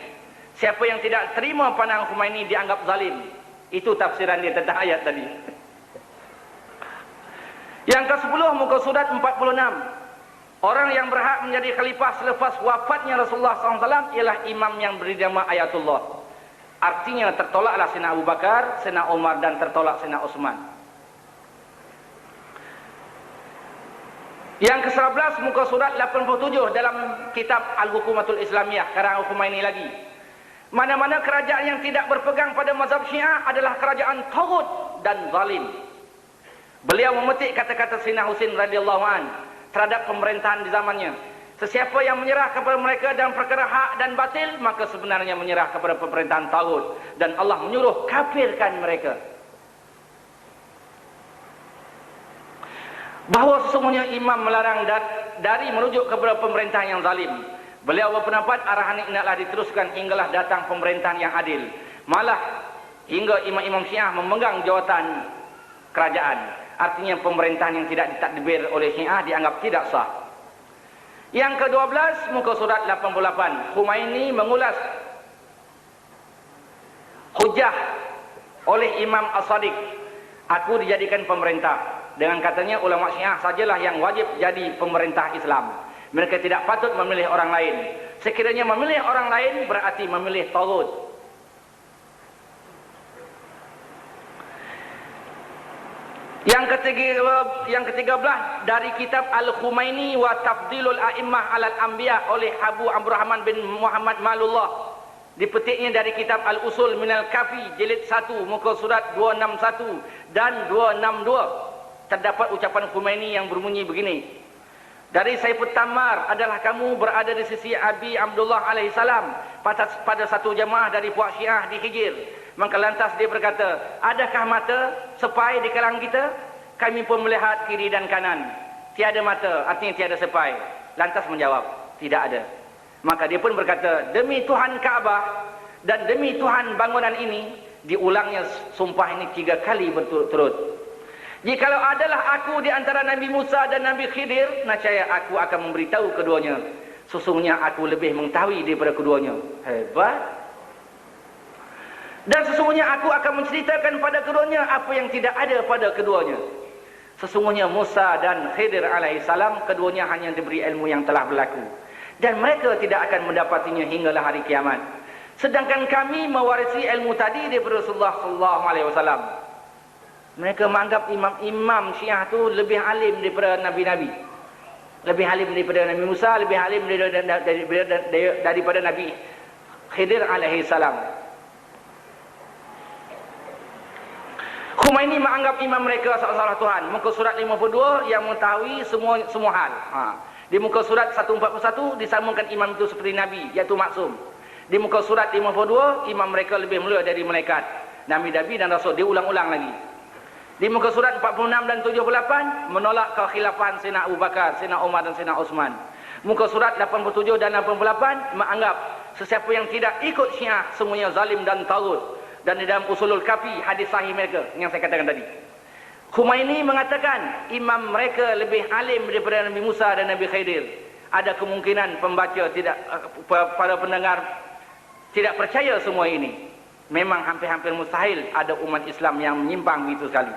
Siapa yang tidak terima pandangan Khumaini dianggap zalim. Itu tafsiran dia tentang ayat tadi. Yang ke-10, muka surat 46. Orang yang berhak menjadi khalifah selepas wafatnya Rasulullah SAW ialah imam yang beri nama Ayatullah. Artinya tertolaklah Sayyidina Abu Bakar, Sayyidina Umar dan tertolak Sayyidina Utsman. Yang ke-11, muka surat 87 dalam kitab Al-Hukumatul Islamiyah, karang Khumaini lagi. Mana-mana kerajaan yang tidak berpegang pada mazhab Syiah adalah kerajaan taghut dan zalim. Beliau memetik kata-kata Sayyidina Husain radhiyallahu an terhadap pemerintahan di zamannya. Sesiapa yang menyerah kepada mereka dalam perkara hak dan batil, maka sebenarnya menyerah kepada pemerintahan taghut, dan Allah menyuruh kafirkan mereka. Bahawa sesungguhnya imam melarang dari merujuk kepada pemerintahan yang zalim. Beliau berpendapat arahan ini hendaklah diteruskan hinggalah datang pemerintahan yang adil. Malah hingga imam-imam Syiah memegang jawatan kerajaan. Artinya pemerintahan yang tidak ditadbir oleh Syiah dianggap tidak sah. Yang ke-12, muka surat 88. Khumaini mengulas hujah oleh Imam As-Sadiq. Aku dijadikan pemerintah. Dengan katanya ulama Syiah sajalah yang wajib jadi pemerintah Islam. Mereka tidak patut memilih orang lain. Sekiranya memilih orang lain berarti memilih taghut. Yang ke-13 dari kitab Al-Khumaini wa Tafdilul A'immah 'alal Anbiya oleh Abu Abdurrahman bin Muhammad Malullah. Dipetiknya dari kitab Al-Usul Minal Kafi jilid 1 muka surat 261 dan 262. Terdapat ucapan Khumaini yang berbunyi begini. Dari Saifut Tammar adalah kamu berada di sisi Abi Abdullah alaihissalam pada satu jamaah dari puak Syiah di Hijir. Maka lantas dia berkata, adakah mata sepai di kalangan kita? Kami pun melihat kiri dan kanan. Tiada mata, artinya tiada sepai. Lantas menjawab, tidak ada. Maka dia pun berkata, demi Tuhan Kaabah dan demi Tuhan bangunan ini, diulangnya sumpah ini 3 kali berturut-turut. Jikalau adalah aku di antara Nabi Musa dan Nabi Khidir, nescaya aku akan memberitahu keduanya. Sesungguhnya aku lebih mengetahui daripada keduanya. Hebat. Dan sesungguhnya aku akan menceritakan pada keduanya apa yang tidak ada pada keduanya. Sesungguhnya Musa dan Khidir alaihissalam, keduanya hanya diberi ilmu yang telah berlaku. Dan mereka tidak akan mendapatinya hinggalah hari kiamat. Sedangkan kami mewarisi ilmu tadi daripada Rasulullah SAW. Mereka menganggap imam-imam Syiah tu lebih alim daripada Nabi-Nabi. Lebih alim daripada Nabi Musa, lebih alim daripada Nabi Khidir alaihissalam. Khumaini menganggap imam mereka salah Tuhan. Muka surat 52 yang mengetahui semua hal. Di muka surat 141 disambungkan imam itu seperti Nabi, iaitu maksum. Di muka surat 52 imam mereka lebih mulia dari malaikat, Nabi-Nabi dan Rasul. Diulang-ulang lagi. Di muka surat 46 dan 78 menolak kekhilafan Sayyidina Abu Bakar, Sayyidina Umar dan Sayyidina Utsman. Muka surat 87 dan 88 menganggap sesiapa yang tidak ikut Syiah semuanya zalim dan taghut. Dan di dalam Usulul Kafi hadis sahih mereka yang saya katakan tadi, Khumaini mengatakan imam mereka lebih alim daripada Nabi Musa dan Nabi Khidir. Ada kemungkinan pembaca para pendengar tidak percaya semua ini. Memang hampir-hampir mustahil ada umat Islam yang menyimpang begitu sekali.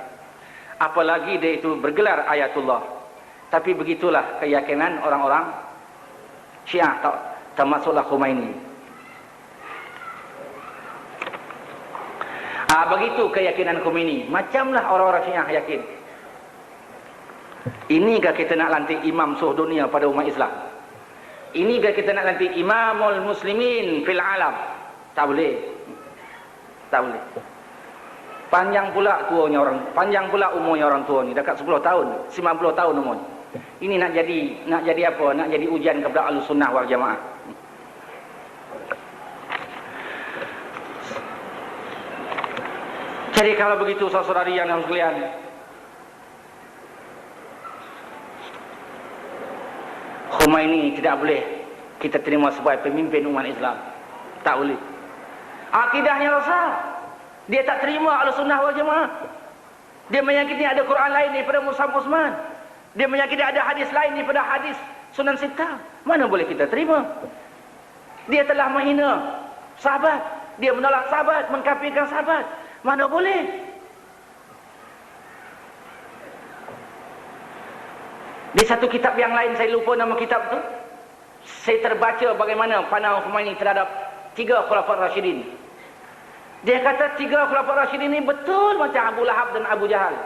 Apalagi dia itu bergelar Ayatullah. Tapi begitulah keyakinan orang-orang Syiah termasuklah Khomeini. Begitu keyakinan Khomeini. Macamlah orang-orang Syiah yakin. Inikah kita nak lantik imam seluruh dunia pada umat Islam? Inikah kita nak lantik imamul muslimin fil alam? Tak boleh. Tak boleh. Panjang pula umurnya orang tua ni, dekat 10 tahun, 90 tahun umurnya. Ini nak jadi apa? Nak jadi ujian kepada Ahlussunnah wal Jamaah. Jadi kalau begitu saudari yang harus sekalian, Khomeini tidak boleh kita terima sebagai pemimpin umat Islam. Tak boleh. Akidahnya rosak. Dia tak terima Ahlussunnah wal Jamaah. Dia meyakini ada Quran lain daripada Mus'haf Utsman. Dia meyakini ada hadis lain daripada hadis Sunan Sittah. Mana boleh kita terima? Dia telah menghina sahabat. Dia menolak sahabat, mengkafirkan sahabat. Mana boleh? Di satu kitab yang lain, saya lupa nama kitab tu, saya terbaca bagaimana pandangan Khomeini terhadap 3 Khulafaur Rasyidin. Dia kata 3 Khulafaur Rasyidin ini betul macam Abu Lahab dan Abu Jahal.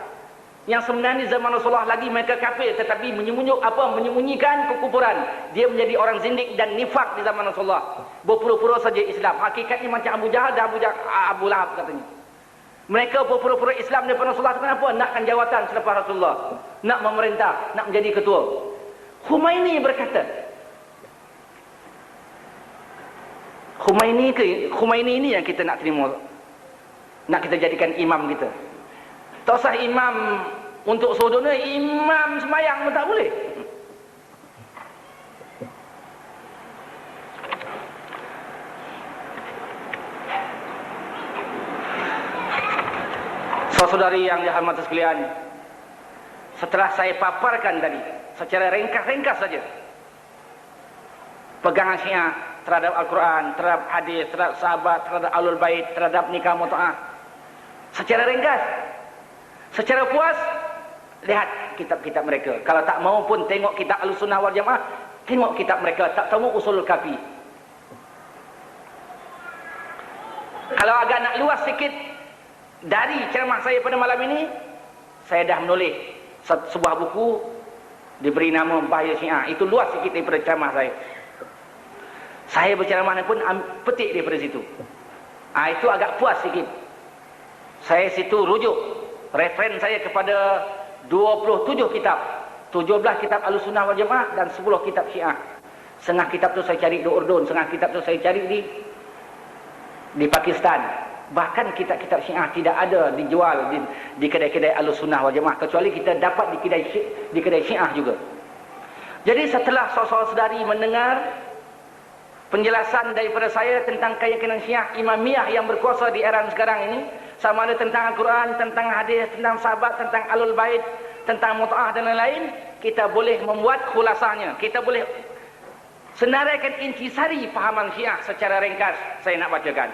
Yang sebenarnya zaman Rasulullah lagi mereka kafir, tetapi menyembunyikan kekufuran. Dia menjadi orang zindik dan nifak di zaman Rasulullah. Berpura-pura saja Islam. Hakikatnya macam Abu Jahal dan Abu Lahab katanya. Mereka berpura-pura Islam daripada Rasulullah. Kenapa? Nakkan jawatan selepas Rasulullah. Nak memerintah, nak menjadi ketua. Khomeini berkata, Khomeini ini yang kita nak terima, nak kita jadikan imam kita. Tak usah imam untuk seluruh dunia, imam sembahyang pun tak boleh. Saudari yang dihormati sekalian, setelah saya paparkan tadi secara ringkas-ringkas saja pegangan Syiah terhadap Al-Quran, terhadap hadis, terhadap sahabat, terhadap Ahlul Bait, terhadap nikah mut'ah, secara ringkas, secara puas, lihat kitab-kitab mereka. Kalau tak mau pun tengok kitab Ahlussunnah wal Jamaah, tengok kitab mereka. Tak tahu Usulul Kafi. Kalau agak nak luas sikit dari ceramah saya pada malam ini, saya dah menulis sebuah buku diberi nama Bahaya Syiah. Itu luas sikit daripada ceramah saya. Saya berceramah pun petik daripada situ. Itu agak puas sikit. Saya situ rujuk referen saya kepada 27 kitab. 17 kitab Ahlussunnah wal Jamaah dan 10 kitab Syiah. Setengah kitab tu saya cari di Urdun, setengah kitab tu saya cari di Pakistan. Bahkan kitab-kitab Syiah tidak ada dijual di kedai-kedai Ahlussunnah wal Jamaah, kecuali kita dapat di kedai Syiah juga. Jadi setelah saudara-saudari mendengar penjelasan daripada saya tentang keyakinan Syiah Imamiyah yang berkuasa di era sekarang ini, sama ada tentang Al-Quran, tentang hadis, tentang sahabat, tentang Ahlul Bait, tentang mut'ah dan lain-lain, kita boleh membuat khulasahnya. Kita boleh senaraikan intisari pahaman Syiah secara ringkas. Saya nak bacakan.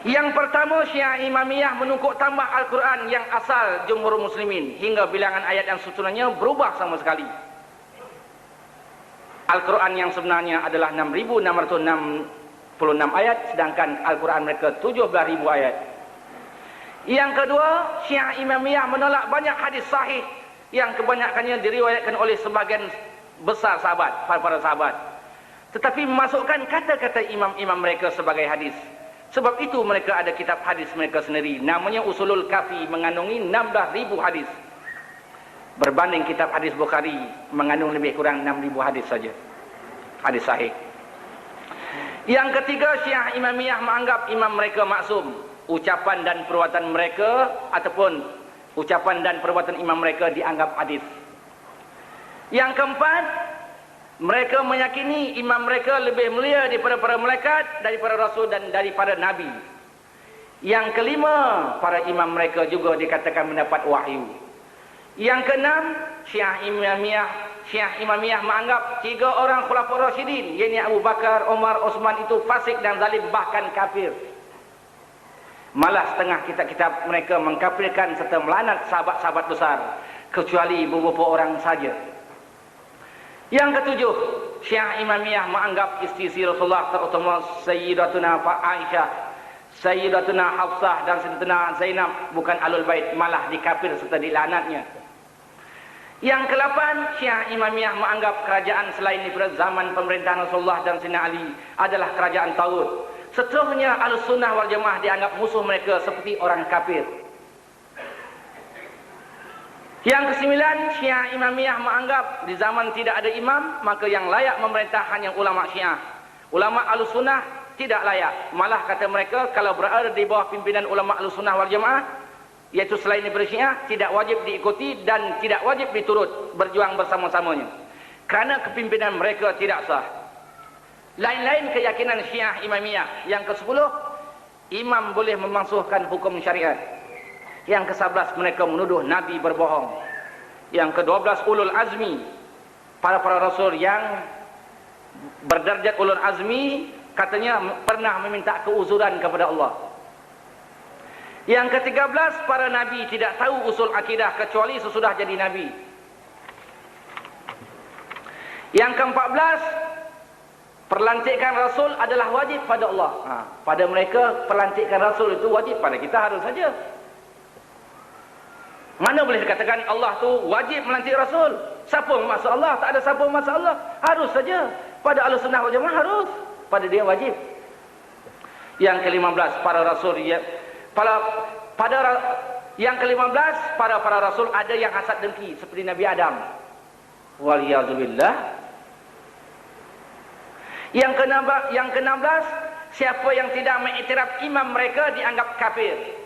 Yang pertama, Syiah Imamiyah menukuk tambah Al-Quran yang asal jumhur muslimin hingga bilangan ayat dan susunannya berubah sama sekali. Al-Quran yang sebenarnya adalah 6.666 ayat, sedangkan Al-Quran mereka 17.000 ayat. Yang kedua, Syiah Imamiyah menolak banyak hadis sahih yang kebanyakannya diriwayatkan oleh sebagian besar sahabat, para sahabat, tetapi memasukkan kata-kata imam-imam mereka sebagai hadis. Sebab itu mereka ada kitab hadis mereka sendiri, namanya Usulul Kafi, mengandungi 16.000 hadis. Berbanding kitab hadis Bukhari mengandung lebih kurang 6.000 hadis saja, hadis sahih. Yang ketiga, Syiah Imamiyah menganggap imam mereka maksum. Ucapan dan perbuatan mereka ataupun ucapan dan perbuatan imam mereka dianggap hadis. Yang keempat, mereka meyakini imam mereka lebih mulia daripada para malaikat, daripada rasul dan daripada nabi. Yang kelima, para imam mereka juga dikatakan mendapat wahyu. Yang keenam, Syiah Imamiyah menganggap 3 orang Khulafaur Rasyidin, yakni Abu Bakar, Umar, Utsman itu fasik dan zalim, bahkan kafir. Malah setengah kitab-kitab mereka mengkafirkan serta melaknat sahabat-sahabat besar, kecuali beberapa orang saja. Yang ketujuh, Syiah Imamiyah menganggap isteri Rasulullah terutama Sayyidatuna Aisyah, Sayyidatuna Hafsah dan Sayyidatuna Zainab bukan Ahlul Bait, malah dikafir serta dilaknatnya. Yang ke-8, Syiah Imamiyah menganggap kerajaan selain daripada zaman pemerintahan Rasulullah dan Sayyidina Ali adalah kerajaan Tagut. Seterusnya Ahlussunnah wal Jamaah dianggap musuh mereka seperti orang kafir. Yang ke-9, Syiah Imamiyah menganggap di zaman tidak ada imam, maka yang layak memerintah hanya ulama Syiah. Ulama Ahlussunnah tidak layak. Malah kata mereka, kalau berada di bawah pimpinan ulama Ahlussunnah wal Jamaah, iaitu selain daripada Syiah, tidak wajib diikuti dan tidak wajib diturut berjuang bersama-samanya. Kerana kepimpinan mereka tidak sah. Lain-lain keyakinan Syiah Imamiyah. Yang ke-10, imam boleh memansuhkan hukum syariat. Yang ke-11, mereka menuduh Nabi berbohong. Yang ke-12, ulul azmi, para rasul yang berdarjat ulul azmi, katanya pernah meminta keuzuran kepada Allah. Yang ke-13, para nabi tidak tahu usul akidah kecuali sesudah jadi nabi. Yang ke-14, perlantikan Rasul adalah wajib pada Allah. Pada mereka, perlantikan Rasul itu wajib, pada kita harus saja. Mana boleh dikatakan Allah tu wajib melantik Rasul? Siapa memaksa Allah? Tak ada siapa memaksa Allah. Harus saja. Pada Ahlussunnah wal Jamaah harus. Pada dia wajib. Yang ke-15, para Rasul yang ke-15, para Rasul ada yang hasad dengki seperti Nabi Adam. Waliyazubillah. Yang ke-16, siapa yang tidak mengiktiraf imam mereka dianggap kafir.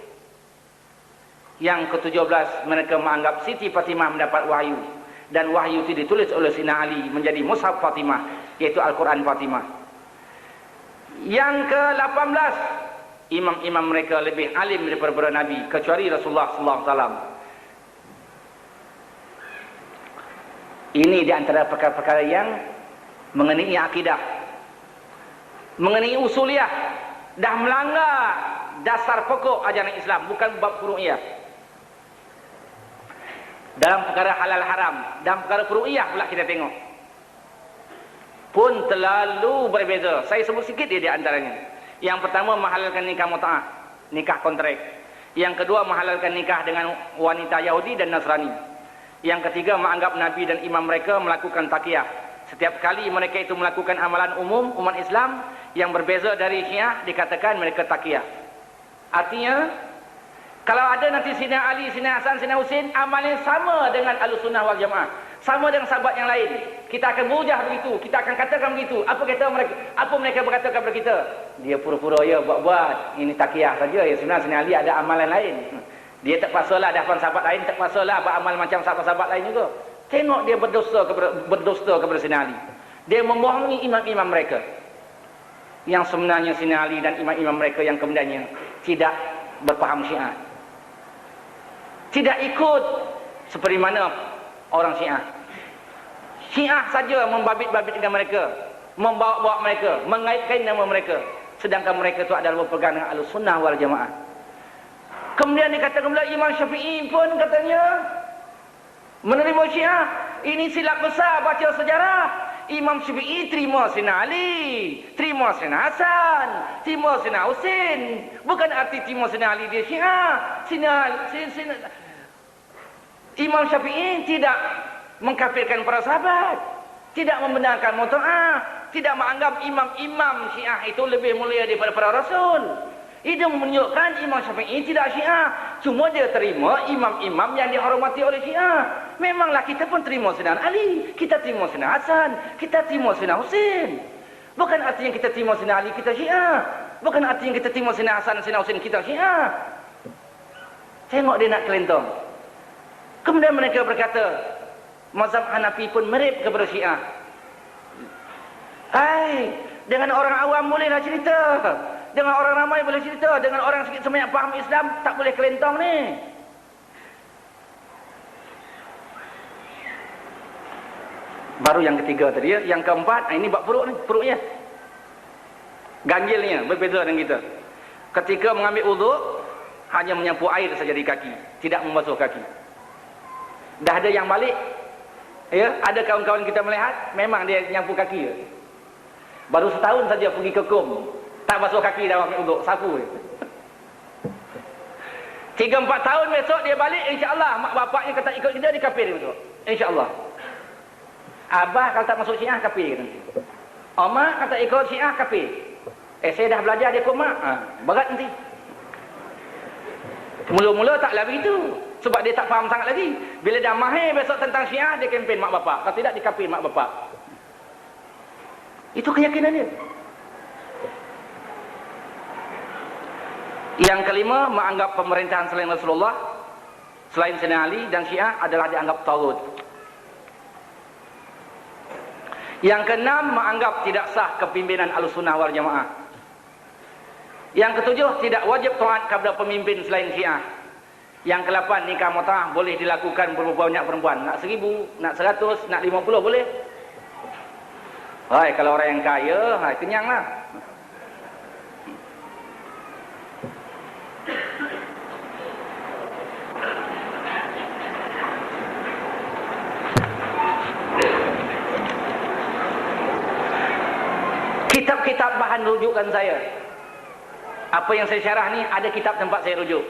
Yang ke-17, mereka menganggap Siti Fatimah mendapat wahyu. Dan wahyu itu ditulis oleh Sayyidina Ali menjadi Mushaf Fatimah, iaitu Al-Quran Fatimah. Yang ke-18, imam-imam mereka lebih alim daripada para Nabi, kecuali Rasulullah SAW. Ini di antara perkara-perkara yang mengenai akidah, mengenai usuliyah, dah melanggar dasar pokok ajaran Islam, bukan bab furu'iyah. Dalam perkara halal haram, dalam perkara furu'iyah pula kita tengok pun terlalu berbeza. Saya sebut sikit dia di antaranya. Yang pertama, menghalalkan nikah mut'ah, nikah kontrak. Yang kedua, menghalalkan nikah dengan wanita Yahudi dan Nasrani. Yang ketiga, menganggap Nabi dan imam mereka melakukan taqiyah. Setiap kali mereka itu melakukan amalan umum umat Islam yang berbeza dari Syiah, dikatakan mereka taqiyah. Artinya, kalau ada nanti Sayyidina Ali, Sayyidina Hasan, Sayyidina Husin, amalnya sama dengan Ahlussunnah wal Jamaah, sama dengan sahabat yang lain, kita akan berhujah begitu, kita akan katakan begitu. Apa kata mereka? Apa mereka berkata kepada kita? Dia pura-pura ya buat-buat, ini taqiyah saja. Ya sebenarnya Sayyidina Ali ada amalan lain. Dia tak pasalah ada sahabat lain, tak pasalah beramal macam sahabat-sahabat lain juga. Tengok dia berdusta kepada Sayyidina Ali. Dia membohongi imam-imam mereka. Yang sebenarnya Sayyidina Ali dan imam-imam mereka yang kemudiannya tidak berfaham Syiah, tidak ikut seperti mana orang Syiah. Syiah saja membabit-babitkan mereka, membawa-bawa mereka, mengaitkan nama mereka, sedangkan mereka itu adalah berpegang dengan Ahlussunnah wal Jamaah. Kemudian dikatakan pula Imam Syafi'i pun katanya menerima Syiah. Ini silap besar baca sejarah. Imam Syafi'i terima Sayyidina Ali, terima Sayyidina Hasan, terima Sayyidina Husin. Bukan arti terima Sayyidina Ali dia Syiah. Imam Syafi'i tidak mengkafirkan para sahabat, tidak membenarkan mut'ah, tidak menganggap imam-imam Syiah itu lebih mulia daripada para rasul. Itu menunjukkan Imam Syafi'i tidak Syiah, cuma dia terima imam-imam yang dihormati oleh Syiah. Memanglah kita pun terima Sayyidina Ali, kita terima Sayyidina Hasan, kita terima Sayyidina Husin. Bukan artinya kita terima Sayyidina Ali kita Syiah, bukan artinya kita terima Sayyidina Hasan dan Sayyidina Husin kita Syiah. Tengok dia nak kelentong. Kemudian mereka berkata, mazhab Hanafi pun mirip kepada Syiah. Dengan orang awam bolehlah cerita, dengan orang ramai boleh cerita, dengan orang sikit sebanyak faham Islam tak boleh kelentong ni. Baru yang ketiga tadi ya. Yang keempat, ini bab furuk ni, furuknya ganjilnya berbeza dengan kita. Ketika mengambil wuduk, hanya menyapu air saja di kaki, tidak membasuh kaki. Dah ada yang balik, Ya, ada kawan-kawan kita melihat, memang dia nyapu kaki. Baru setahun saja pergi ke Kum, tak basuh kaki dah untuk sapu. 3-4 tahun besok dia balik, insya-Allah mak bapaknya kata ikut kita, dia kafir besok. Insya-Allah. Abah kalau tak masuk Syiah kafir nanti. Mak kata ikut Syiah kafir. Saya dah belajar dia ikut mak. Berat nanti. Mula-mula taklah begitu. Sebab dia tak faham sangat lagi. Bila dah mahir besok tentang Syiah, dia kempen mak bapak. Kalau tidak, dia kafir mak bapak. Itu keyakinan dia. Yang kelima, menganggap pemerintahan selain Rasulullah, selain Sayyidina Ali dan Syiah adalah dianggap taghut. Yang keenam, menganggap tidak sah kepimpinan Ahlussunnah wal Jamaah. Yang ketujuh, tidak wajib taat kepada pemimpin selain Syiah. Yang ke-8, nikah mut'ah boleh dilakukan berapa banyak perempuan. Nak 1000, nak 100, nak 50 boleh. Hai, kalau orang yang kaya, hai, kenyanglah. Kitab-kitab bahan rujukan saya. Apa yang saya syarah ni, ada kitab tempat saya rujuk.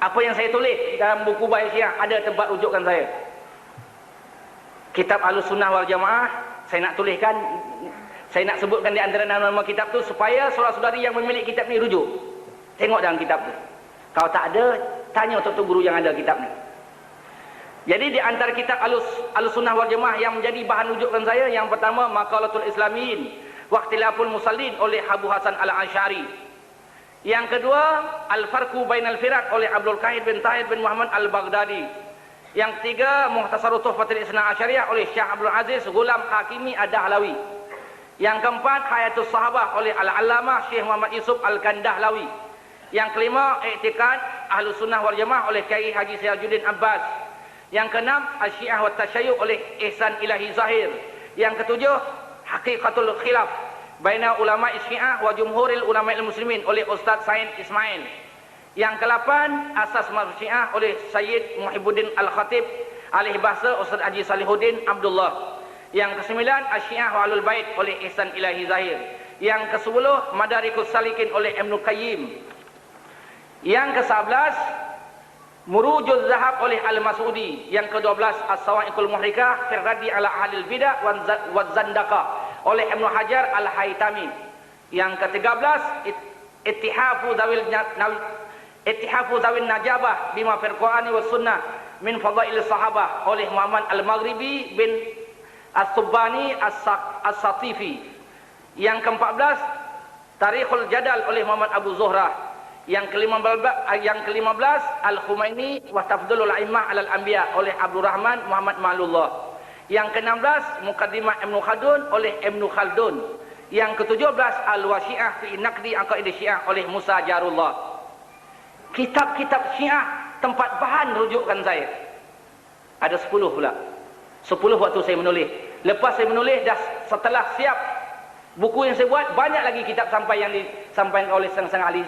Apa yang saya tulis dalam buku Bahaya Syiah, ada tempat rujukan saya. Kitab Ahlussunnah wal Jamaah, saya nak tuliskan, saya nak sebutkan di antara nama-nama kitab tu supaya saudara-saudari yang memiliki kitab ni rujuk. Tengok dalam kitab tu. Kalau tak ada, tanya untuk guru yang ada kitab ni. Jadi di antara kitab Ahlussunnah wal Jamaah yang menjadi bahan rujukan saya, yang pertama Maqalatul Islamiyin wa Ikhtilaful Musallin oleh Abu Hasan Al-Asy'ari. Yang kedua, Al-Farqu Bainal Firaq oleh Abdul Qahid bin Tahir bin Muhammad Al-Baghdadi. Yang ketiga, Mukhtasar Tuhfatul Isna Asyariyah oleh Syekh Abdul Aziz Ghulam Hakimi Ad-Dahlawi. Yang keempat, Hayatus Sahabah oleh Al-Allamah Syekh Muhammad Yusuf Al-Kandahlawi. Yang kelima, I'tiqad Ahlussunnah wal Jamaah oleh Kiai Haji Sirajuddin Abbas. Yang keenam, Asy-Syiah wa Tasyayyu'h oleh Ihsan Ilahi Zahir. Yang ketujuh, Haqiqatul Khilaf Baina Ulama Syiah wa Jumhuril Ulama Muslimin oleh Ustaz Said Ismail. Yang ke-8, Asas Mazhab Syiah oleh Sayyid Muhibbuddin Al-Khatib, alih bahasa Ustaz Haji Salihuddin Abdullah. Yang ke-9, Asy-Syiah wa Ahlul Bait oleh Ihsan Ilahi Zahir. Yang ke-10, Madarikus Salikin oleh Ibnu Qayyim. Yang ke-11, Murujuz Zahab oleh Al-Mas'udi. Yang ke-12, As-Sawa'iqul Muhrikah fi Raddi ala Ahlil Bidah wa Zandaqah oleh Ibnu Hajar Al-Haytami. Yang ke-13, Ittihafu Zawil Najabah bima fil Qur'ani was Sunnah min Fadail Sahabah oleh Muhammad Al-Maghribi bin As-Subbani As-Satifi. Yang ke-14, Tarikhul Jadal oleh Muhammad Abu Zuhrah. Yang ke-15, Al-Khumaini wa Tafdhilul A'immah 'alal Anbiya oleh Abdul Rahman Muhammad Ma'lullah. Yang ke-16, Muqaddimah Ibnu Khaldun oleh Ibnu Khaldun. Yang ke-17, Al-Wasyi'ah fi Naqdi Aqaidah Syiah oleh Musa Jarullah. Kitab-kitab Syiah tempat bahan rujukan saya ada 10 pula. 10 waktu saya menulis. Lepas saya menulis, dah setelah siap buku yang saya buat, banyak lagi kitab sampai yang disampaikan oleh sang-sang ahli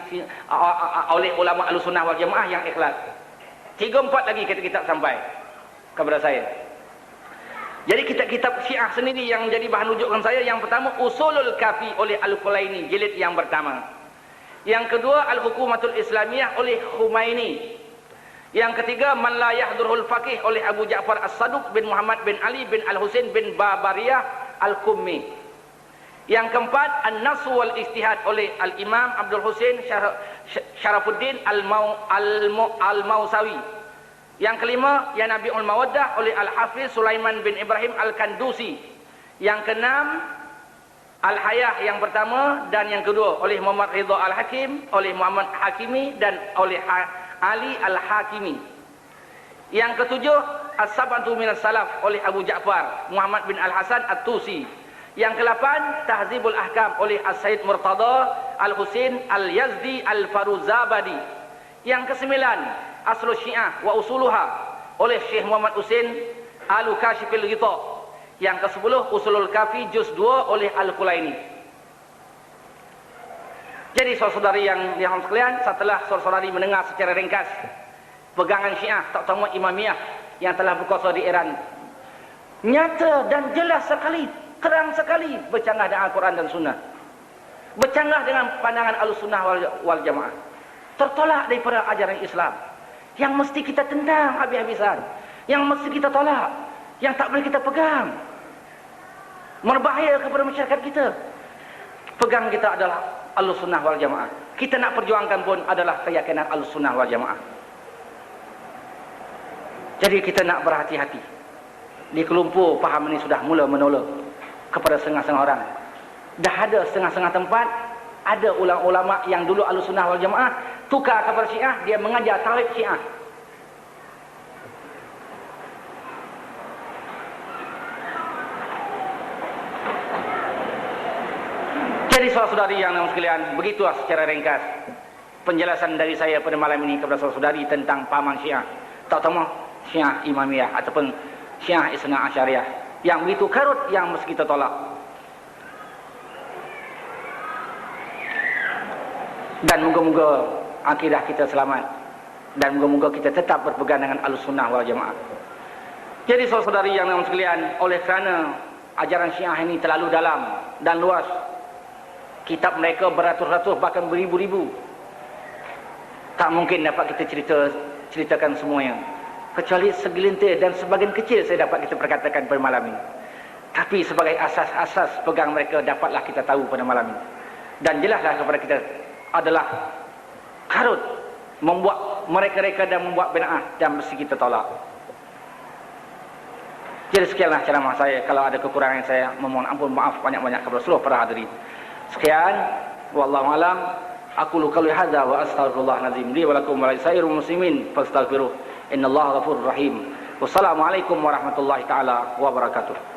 oleh ulama Ahlussunnah wal Jamaah yang ikhlas. 3-4 lagi kitab-kitab sampai kepada saya. Jadi kitab-kitab Syiah sendiri yang menjadi bahan rujukan saya, yang pertama Usulul Kafi oleh Al-Kulaini jilid yang pertama. Yang kedua Al-Hukumatul Islamiyah oleh Khumaini. Yang ketiga Man la yahdurul faqih oleh Abu Ja'far As-Saduq bin Muhammad bin Ali bin Al-Husain bin Babariyah Al-Qummi. Yang keempat An-Nasu wal Ijtihad oleh Al-Imam Abdul Husain Syarafuddin Al-Mausawi. Yang kelima, Ya Nabiul Mawaddah oleh Al-Hafiz Sulaiman bin Ibrahim Al-Kandusi. Yang keenam, Al-Hayah yang pertama dan yang kedua oleh Muhammad Ridha Al-Hakim, oleh Muhammad Hakimi dan oleh Ali Al-Hakimi. Yang ketujuh, As-Sab'atu Minas Salaf oleh Abu Ja'far Muhammad bin Al-Hasan At-Tusi. Yang ke-8, Tahzibul Ahkam oleh As-Sayyid Murtada Al-Husain Al-Yazdi Al-Faruzabadi. Yang ke-9, Aslus Syiah wa Usuluha oleh Syekh Muhammad Husain Al-Kashifil Ghita. Yang ke-10, Usulul Kafi Juz 2 oleh Al-Kulaini. Jadi saudara-saudari yang dirahmati sekalian, setelah saudara-saudari mendengar secara ringkas pegangan Syiah, terutama Imamiyah yang telah berkuasa di Iran nyata dan jelas sekali, terang sekali bercanggah dengan Al-Quran dan Sunnah, bercanggah dengan pandangan Ahlussunnah wal Jamaah, tertolak daripada ajaran Islam yang mesti kita tendang habis-habisan, yang mesti kita tolak, yang tak boleh kita pegang, berbahaya kepada masyarakat kita. Pegang kita adalah Ahlussunnah wal Jamaah. Kita nak perjuangkan pun adalah keyakinan Ahlussunnah wal Jamaah. Jadi kita nak berhati-hati. Di kelumpur faham ini sudah mula menolak kepada setengah-setengah orang. Dah ada setengah-setengah tempat, ada ulama-ulama yang dulu Ahlussunnah wal Jamaah tukar kepada Syiah, dia mengajar tauhid Syiah. Jadi saudara-saudari yang nama sekalian, begitulah secara ringkas penjelasan dari saya pada malam ini kepada saudara-saudari tentang pahaman Syiah, terutama Syiah Imamiyah ataupun Syiah Isna Asyariyah yang begitu karut, yang mesti kita tolak. Dan moga-moga akidah kita selamat, dan moga-moga kita tetap berpegang dengan Ahlussunnah wal Jamaah. Jadi saudara-saudari yang nama sekalian, oleh kerana ajaran Syiah ini terlalu dalam dan luas, kitab mereka beratus-ratus bahkan beribu-ribu, tak mungkin dapat kita ceritakan semuanya, kecuali segelintir dan sebagian kecil saya dapat kita perkatakan pada malam ini. Tapi sebagai asas-asas pegang mereka dapatlah kita tahu pada malam ini, dan jelaslah kepada kita adalah karut membuat mereka-reka dan membuat bid'ah, dan mesti kita tolak. Jadi sekianlah ceramah saya. Kalau ada kekurangan saya memohon ampun, maaf banyak-banyak kepada seluruh para hadirin. Sekian, wallahu alam. Aqulu qawli hadza wa astaghfirullah nazim li wa lakum wa lisairil muslimin fastaghfiruh. Innallaha ghafurur rahim. Wassalamualaikum warahmatullahi taala wabarakatuh.